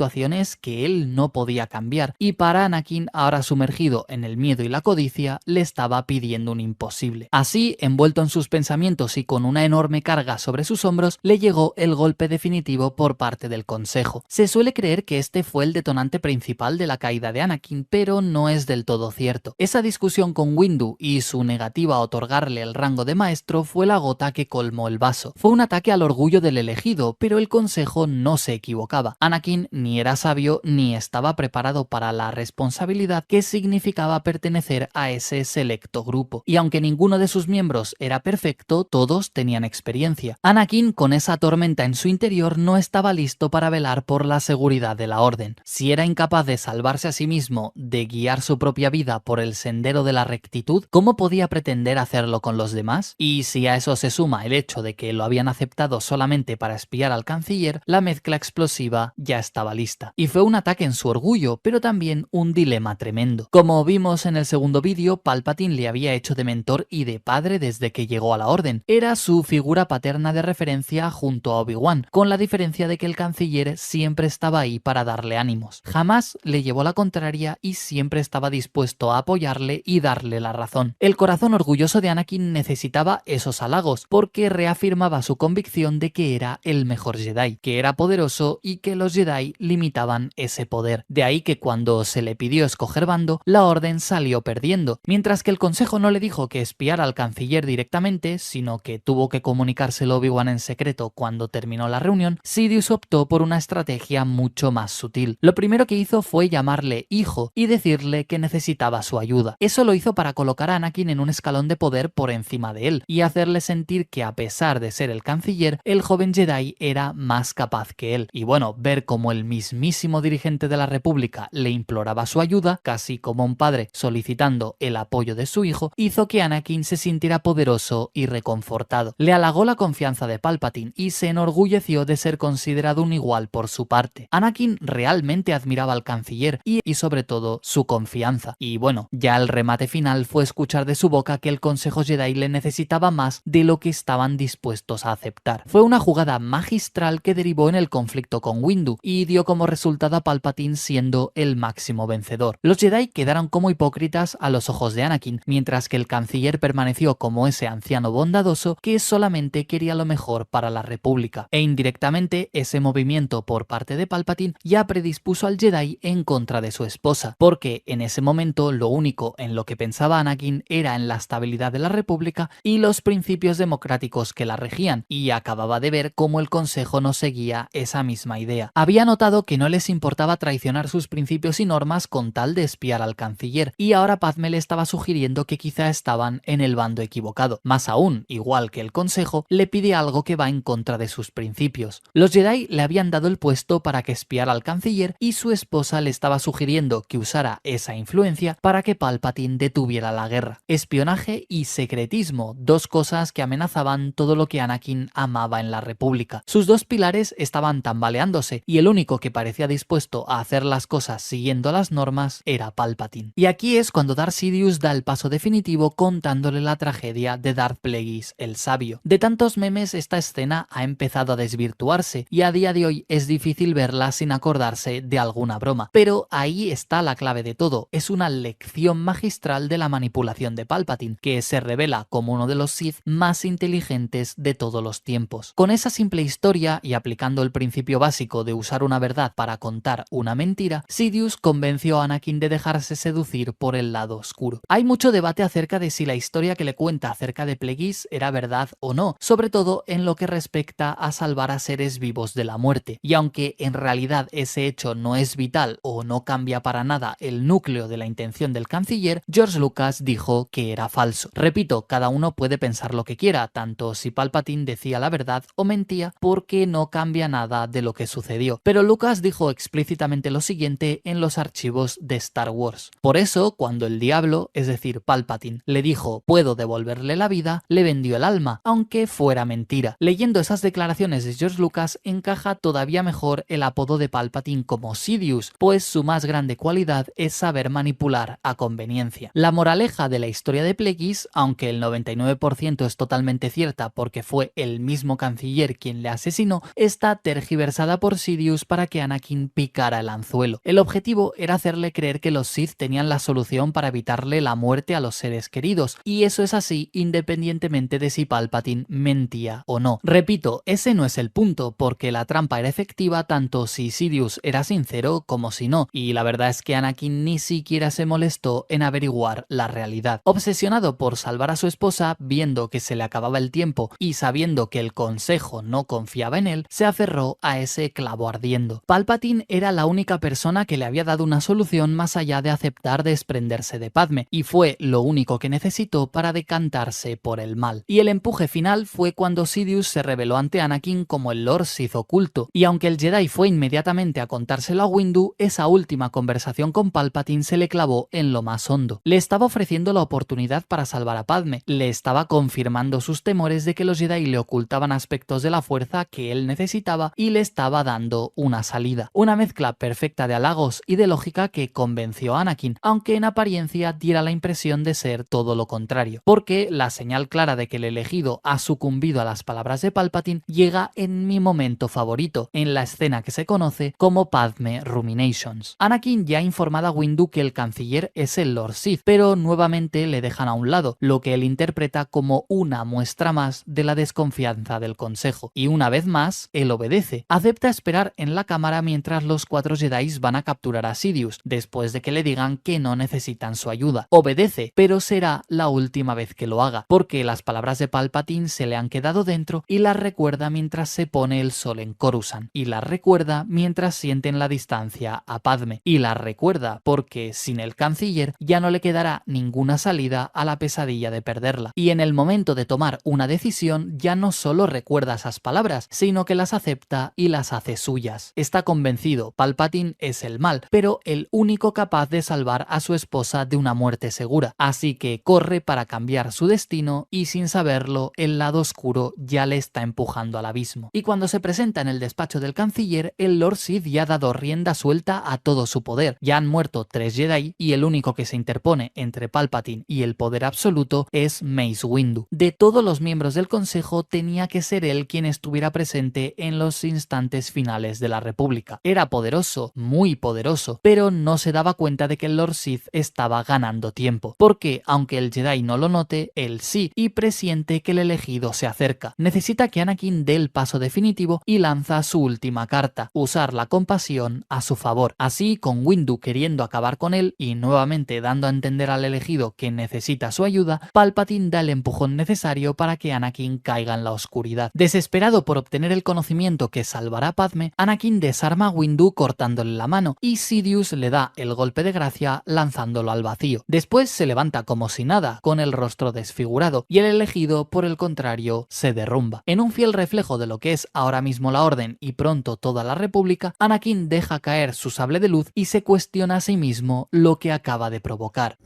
que él no podía cambiar, y para Anakin, ahora sumergido en el miedo y la codicia, le estaba pidiendo un imposible. Así, envuelto en sus pensamientos y con una enorme carga sobre sus hombros, le llegó el golpe definitivo por parte del consejo. Se suele creer que este fue el detonante principal de la caída de Anakin, pero no es del todo cierto. Esa discusión con Windu y su negativa a otorgarle el rango de maestro fue la gota que colmó el vaso. Fue un ataque al orgullo del elegido, pero el consejo no se equivocaba. Anakin ni era sabio ni estaba preparado para la responsabilidad que significaba pertenecer a ese selecto grupo. Y aunque ninguno de sus miembros era perfecto, todos tenían experiencia. Anakin, con esa tormenta en su interior, no estaba listo para velar por la seguridad de la Orden. Si era incapaz de salvarse a sí mismo, de guiar su propia vida por el sendero de la rectitud, ¿cómo podía pretender hacerlo con los demás? Y si a eso se suma el hecho de que lo habían aceptado solamente para espiar al canciller, la mezcla explosiva ya estaba lista. Y fue un ataque en su orgullo, pero también un dilema tremendo. Como vimos en el segundo vídeo, Palpatine le había hecho de mentor y de padre desde que llegó a la Orden. Era su figura paterna de referencia junto a Obi-Wan, con la diferencia de que el canciller siempre estaba ahí para darle ánimos. Jamás le llevó la contraria y siempre estaba dispuesto a apoyarle y darle la razón. El corazón orgulloso de Anakin necesitaba esos halagos, porque reafirmaba su convicción de que era el mejor Jedi, que era poderoso y que los Jedi limitaban ese poder. De ahí que cuando se le pidió escoger bando, la Orden salió perdiendo, mientras que el Consejo no le dijo que espiara al canciller directamente, sino que tuvo que comunicárselo Obi-Wan en secreto cuando terminó la reunión. Sidious optó por una estrategia mucho más sutil. Lo primero que hizo fue llamarle hijo y decirle que necesitaba su ayuda. Eso lo hizo para colocar a Anakin en un escalón de poder por encima de él y hacerle sentir que a pesar de ser el canciller, el joven Jedi era más capaz que él. Y bueno, ver cómo el mismísimo dirigente de la República le imploraba su ayuda, casi como un padre solicitando el apoyo de su hijo, hizo que Anakin se sintiera poderoso y reconfortado. Le halagó la confianza de Palpatine y se enorgulleció de ser considerado un igual por su parte. Anakin realmente admiraba al canciller y sobre todo su confianza. Y bueno, ya el remate final fue escuchar de su boca que el Consejo Jedi le necesitaba más de lo que estaban dispuestos a aceptar. Fue una jugada magistral que derivó en el conflicto con Windu y dio como resultado a Palpatine siendo el máximo vencedor. Los Jedi quedaron como hipócritas a los ojos de Anakin, mientras que el canciller permaneció como ese anciano bondadoso que solamente quería lo mejor para la República. E indirectamente, ese movimiento por parte de Palpatine ya predispuso al Jedi en contra de su esposa, porque en ese momento lo único en lo que pensaba Anakin era en la estabilidad de la República y los principios democráticos que la regían, y acababa de ver cómo el Consejo no seguía esa misma idea. Había notado que no les importaba traicionar sus principios y normas con tal de espiar al canciller, y ahora Padme le estaba sugiriendo que quizá estaban en el bando equivocado. Más aún, igual que el Consejo, le pide algo que va en contra de sus principios. Los Jedi le habían dado el puesto para que espiara al canciller y su esposa le estaba sugiriendo que usara esa influencia para que Palpatine detuviera la guerra. Espionaje y secretismo, dos cosas que amenazaban todo lo que Anakin amaba en la República. Sus dos pilares estaban tambaleándose y el único que parecía dispuesto a hacer las cosas siguiendo las normas era Palpatine. Y aquí es cuando Darth Sidious da el paso definitivo contándole la tragedia de Darth Plagueis el Sabio. De tantos memes, esta escena ha empezado a desvirtuarse y a día de hoy es difícil verla sin acordarse de alguna broma. Pero ahí está la clave de todo, es una lección magistral de la manipulación de Palpatine, que se revela como uno de los Sith más inteligentes de todos los tiempos. Con esa simple historia y aplicando el principio básico de usar una verdad para contar una mentira, Sidious convenció a Anakin de dejarse seducir por el lado oscuro. Hay mucho debate acerca de si la historia que le cuenta acerca de Plagueis era verdad o no, sobre todo en lo que respecta a salvar a seres vivos de la muerte. Y aunque en realidad ese hecho no es vital o no cambia para nada el núcleo de la intención del canciller, George Lucas dijo que era falso. Repito, cada uno puede pensar lo que quiera, tanto si Palpatine decía la verdad o mentía, porque no cambia nada de lo que sucedió. Pero Lucas dijo explícitamente lo siguiente en los archivos de Star Wars. Por eso, cuando el diablo, es decir, Palpatine, le dijo puedo devolverle la vida, le vendió el alma, aunque fuera mentira. Leyendo esas declaraciones de George Lucas encaja todavía mejor el apodo de Palpatine como Sidious, pues su más grande cualidad es saber manipular a conveniencia. La moraleja de la historia de Plagueis, aunque el 99% es totalmente cierta porque fue el mismo canciller quien le asesinó, está tergiversada por Sidious para que Anakin picara el anzuelo. El objetivo era hacerle creer que los Sith tenían la solución para evitarle la muerte a los seres queridos, y eso es así independientemente de si Palpatine mentía o no. Repito, ese no es el punto, porque la trampa era efectiva tanto si Sidious era sincero como si no, y la verdad es que Anakin ni siquiera se molestó en averiguar la realidad. Obsesionado por salvar a su esposa, viendo que se le acababa el tiempo y sabiendo que el Consejo no confiaba en él, se aferró a ese clavo ardiendo. Palpatine era la única persona que le había dado una solución más allá de aceptar desprenderse de Padme, y fue lo único que necesitó para decantarse por el mal. Y el empuje final fue cuando Sidious se reveló ante Anakin como el Lord Sith oculto, y aunque el Jedi fue inmediatamente a contárselo a Windu, esa última conversación con Palpatine se le clavó en lo más hondo. Le estaba ofreciendo la oportunidad para salvar a Padme, le estaba confirmando sus temores de que los Jedi le ocultaban aspectos de la fuerza que él necesitaba y le estaba dando una salida. Una mezcla perfecta de halagos y de lógica que convenció a Anakin, aunque en apariencia diera la impresión de ser todo lo contrario, porque la señal clara de que el elegido ha sucumbido a las palabras de Palpatine llega en mi momento favorito, en la escena que se conoce como Padme Ruminations. Anakin ya ha informado a Windu que el canciller es el Lord Sith, pero nuevamente le dejan a un lado, lo que él interpreta como una muestra más de la desconfianza del Consejo. Y una vez más, él obedece. Acepta esperar en la cámara mientras los 4 Jedi van a capturar a Sidious, después de que le digan que no necesitan su ayuda. Obedece, pero será la última vez que lo haga, porque las palabras de Palpatine se le han quedado dentro y las recuerda mientras se pone el sol en Coruscant, y las recuerda mientras siente en la distancia a Padme, y las recuerda porque sin el canciller ya no le quedará ninguna salida a la pesadilla de perderla. Y en el momento de tomar una decisión ya no solo recuerda esas palabras, sino que las acepta y las hace suyas. está convencido, Palpatine es el mal, pero el único capaz de salvar a su esposa de una muerte segura, así que corre para cambiar su destino y sin saberlo, el lado oscuro ya le está empujando al abismo. Y cuando se presenta en el despacho del canciller, el Lord Sith ya ha dado rienda suelta a todo su poder. Ya han muerto 3 Jedi y el único que se interpone entre Palpatine y el poder absoluto es Mace Windu. De todos los miembros del consejo tenía que ser él quien estuviera presente en los instantes finales de la República. Era poderoso, muy poderoso, pero no se daba cuenta de que el Lord Sith estaba ganando tiempo, porque aunque el Jedi no lo note, él sí, y presiente que el elegido se acerca. Necesita que Anakin dé el paso definitivo y lanza su última carta, usar la compasión a su favor. Así, con Windu queriendo acabar con él y nuevamente dando a entender al elegido que necesita su ayuda, Palpatine da el empujón necesario para que Anakin caiga en la oscuridad. Desesperado por obtener el conocimiento que salvará a Padme, Anakin desarma a Windu cortándole la mano y Sidious le da el golpe de gracia lanzándolo al vacío. Después se levanta como si nada, con el rostro desfigurado, y el elegido, por el contrario, se derrumba. En un fiel reflejo de lo que es ahora mismo la Orden y pronto toda la República, Anakin deja caer su sable de luz y se cuestiona a sí mismo lo que acaba de provocar.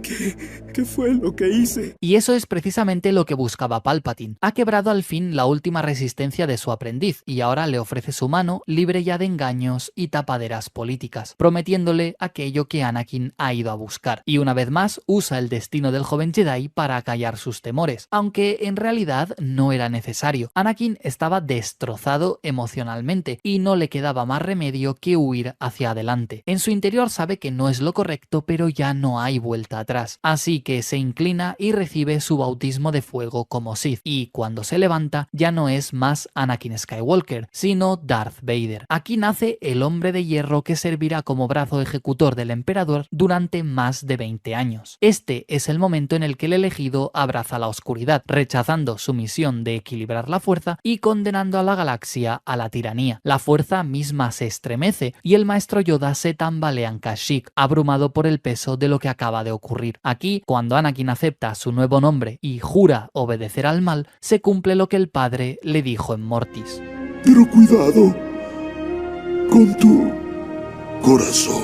¿Qué fue lo que hice? Y eso es precisamente lo que buscaba Palpatine. Ha quebrado al fin la última resistencia de su aprendiz y ahora le ofrece su mano libre ya de engaños y tapaderas políticas, prometiéndole aquello que Anakin ha ido a buscar. Y una vez más usa el destino del joven Jedi para acallar sus temores, aunque en realidad no era necesario. Anakin estaba destrozado emocionalmente y no le quedaba más remedio que huir hacia adelante. En su interior sabe que no es lo correcto, pero ya no hay vuelta atrás, así que se inclina y recibe su bautismo de fuego como Sith, y cuando se levanta ya no es más Anakin Skywalker, sino Darth Vader. Aquí nace el hombre de hierro que servirá como brazo ejecutor del emperador durante más de 20 años. Este es el momento en el que el elegido abraza la oscuridad, rechazando su misión de equilibrar la fuerza y condenando a la galaxia a la tiranía. La fuerza misma se estremece y el maestro Yoda se tambalea en Kashyyyk, abrumado por el peso de lo que acaba de ocurrir. Aquí, cuando Anakin acepta su nuevo nombre y jura obedecer al mal, se cumple lo que el padre le dijo en Mortis. Pero cuidado con tu corazón.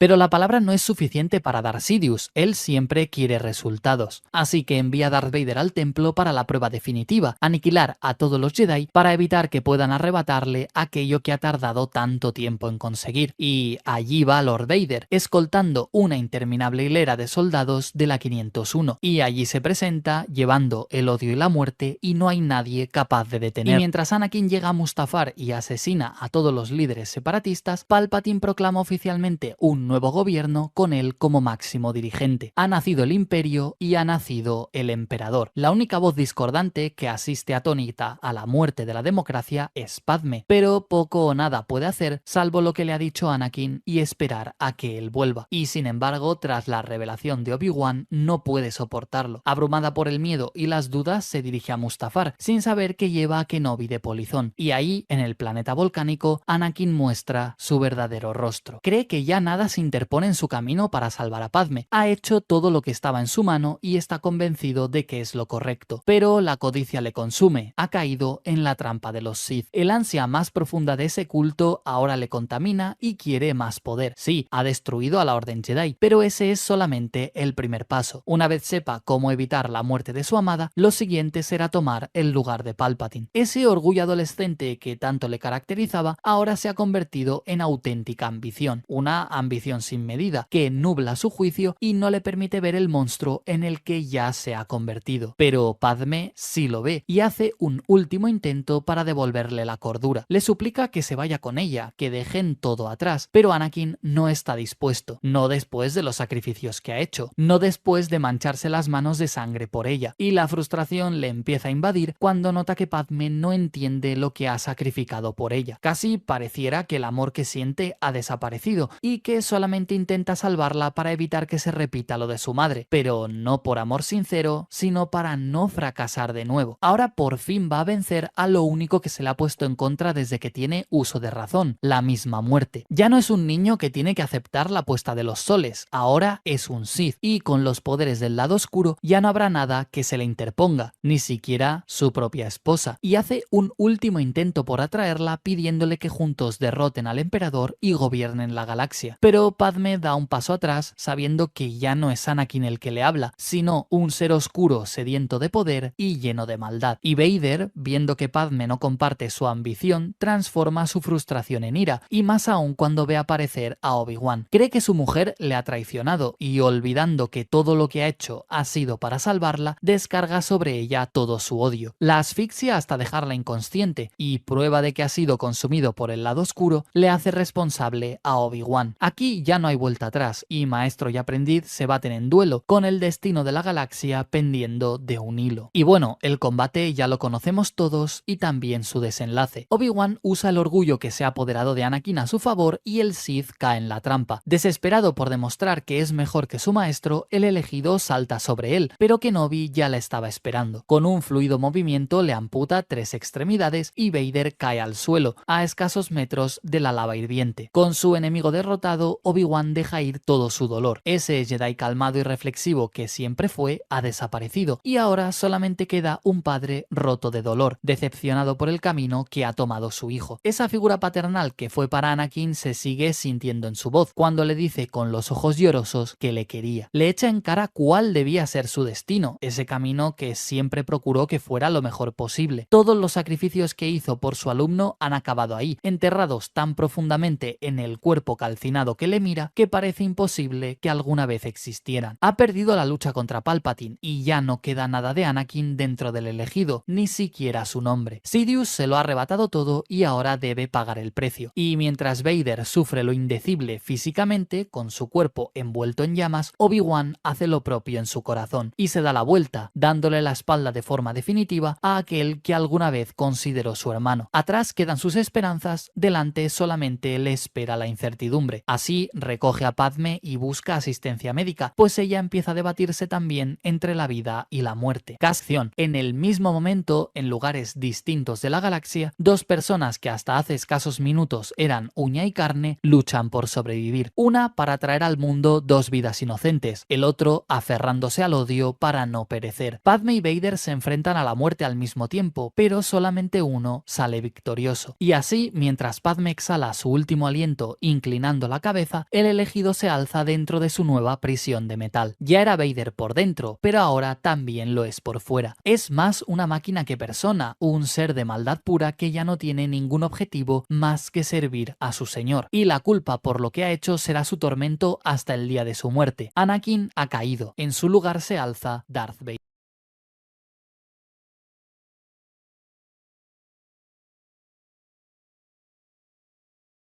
Pero la palabra no es suficiente para Darth Sidious, él siempre quiere resultados. Así que envía a Darth Vader al templo para la prueba definitiva, aniquilar a todos los Jedi para evitar que puedan arrebatarle aquello que ha tardado tanto tiempo en conseguir. Y allí va Lord Vader, escoltando una interminable hilera de soldados de la 501. Y allí se presenta, llevando el odio y la muerte, y no hay nadie capaz de detener. Y mientras Anakin llega a Mustafar y asesina a todos los líderes separatistas, Palpatine proclama oficialmente un nuevo gobierno con él como máximo dirigente. Ha nacido el imperio y ha nacido el emperador. La única voz discordante que asiste atónita a la muerte de la democracia es Padme, pero poco o nada puede hacer salvo lo que le ha dicho Anakin y esperar a que él vuelva. Y sin embargo, tras la revelación de Obi-Wan, no puede soportarlo. Abrumada por el miedo y las dudas, se dirige a Mustafar, sin saber que lleva a Kenobi de polizón. Y ahí, en el planeta volcánico, Anakin muestra su verdadero rostro. Cree que ya nada se interpone en su camino para salvar a Padme. Ha hecho todo lo que estaba en su mano y está convencido de que es lo correcto. Pero la codicia le consume. Ha caído en la trampa de los Sith. El ansia más profunda de ese culto ahora le contamina y quiere más poder. Sí, ha destruido a la Orden Jedi, pero ese es solamente el primer paso. Una vez sepa cómo evitar la muerte de su amada, lo siguiente será tomar el lugar de Palpatine. Ese orgullo adolescente que tanto le caracterizaba ahora se ha convertido en auténtica ambición. Una ambición sin medida que nubla su juicio y no le permite ver el monstruo en el que ya se ha convertido. Pero Padme sí lo ve y hace un último intento para devolverle la cordura. Le suplica que se vaya con ella, que dejen todo atrás, pero Anakin no está dispuesto. No después de los sacrificios que ha hecho, no después de mancharse las manos de sangre por ella, y la frustración le empieza a invadir cuando nota que Padme no entiende lo que ha sacrificado por ella. Casi pareciera que el amor que siente ha desaparecido y que solamente solamente intenta salvarla para evitar que se repita lo de su madre, pero no por amor sincero, sino para no fracasar de nuevo. Ahora por fin va a vencer a lo único que se le ha puesto en contra desde que tiene uso de razón, la misma muerte. Ya no es un niño que tiene que aceptar la puesta de los soles, ahora es un Sith, y con los poderes del lado oscuro ya no habrá nada que se le interponga, ni siquiera su propia esposa, y hace un último intento por atraerla pidiéndole que juntos derroten al emperador y gobiernen la galaxia. Pero Padmé da un paso atrás sabiendo que ya no es Anakin el que le habla, sino un ser oscuro sediento de poder y lleno de maldad. Y Vader, viendo que Padmé no comparte su ambición, transforma su frustración en ira, y más aún cuando ve aparecer a Obi-Wan. Cree que su mujer le ha traicionado y, olvidando que todo lo que ha hecho ha sido para salvarla, descarga sobre ella todo su odio. La asfixia hasta dejarla inconsciente y, prueba de que ha sido consumido por el lado oscuro, le hace responsable a Obi-Wan. Aquí ya no hay vuelta atrás y maestro y aprendiz se baten en duelo, con el destino de la galaxia pendiendo de un hilo. Y bueno, el combate ya lo conocemos todos y también su desenlace. Obi-Wan usa el orgullo que se ha apoderado de Anakin a su favor y el Sith cae en la trampa. Desesperado por demostrar que es mejor que su maestro, el elegido salta sobre él, pero Kenobi ya la estaba esperando. Con un fluido movimiento le amputa 3 extremidades y Vader cae al suelo, a escasos metros de la lava hirviente. Con su enemigo derrotado, Obi-Wan deja ir todo su dolor. Ese Jedi calmado y reflexivo que siempre fue ha desaparecido y ahora solamente queda un padre roto de dolor, decepcionado por el camino que ha tomado su hijo. Esa figura paternal que fue para Anakin se sigue sintiendo en su voz cuando le dice con los ojos llorosos que le quería. Le echa en cara cuál debía ser su destino, ese camino que siempre procuró que fuera lo mejor posible. Todos los sacrificios que hizo por su alumno han acabado ahí, enterrados tan profundamente en el cuerpo calcinado que le mira que parece imposible que alguna vez existieran. Ha perdido la lucha contra Palpatine y ya no queda nada de Anakin dentro del elegido, ni siquiera su nombre. Sidious se lo ha arrebatado todo y ahora debe pagar el precio. Y mientras Vader sufre lo indecible físicamente, con su cuerpo envuelto en llamas, Obi-Wan hace lo propio en su corazón y se da la vuelta, dándole la espalda de forma definitiva a aquel que alguna vez consideró su hermano. Atrás quedan sus esperanzas, delante solamente le espera la incertidumbre. Así recoge a Padmé y busca asistencia médica, pues ella empieza a debatirse también entre la vida y la muerte. Acción. En el mismo momento, en lugares distintos de la galaxia, dos personas que hasta hace escasos minutos eran uña y carne luchan por sobrevivir. Una para traer al mundo 2 vidas inocentes, el otro aferrándose al odio para no perecer. Padmé y Vader se enfrentan a la muerte al mismo tiempo, pero solamente uno sale victorioso. Y así, mientras Padmé exhala su último aliento inclinando la cabeza, el elegido se alza dentro de su nueva prisión de metal. Ya era Vader por dentro, pero ahora también lo es por fuera. Es más una máquina que persona, un ser de maldad pura que ya no tiene ningún objetivo más que servir a su señor. Y la culpa por lo que ha hecho será su tormento hasta el día de su muerte. Anakin ha caído. En su lugar se alza Darth Vader.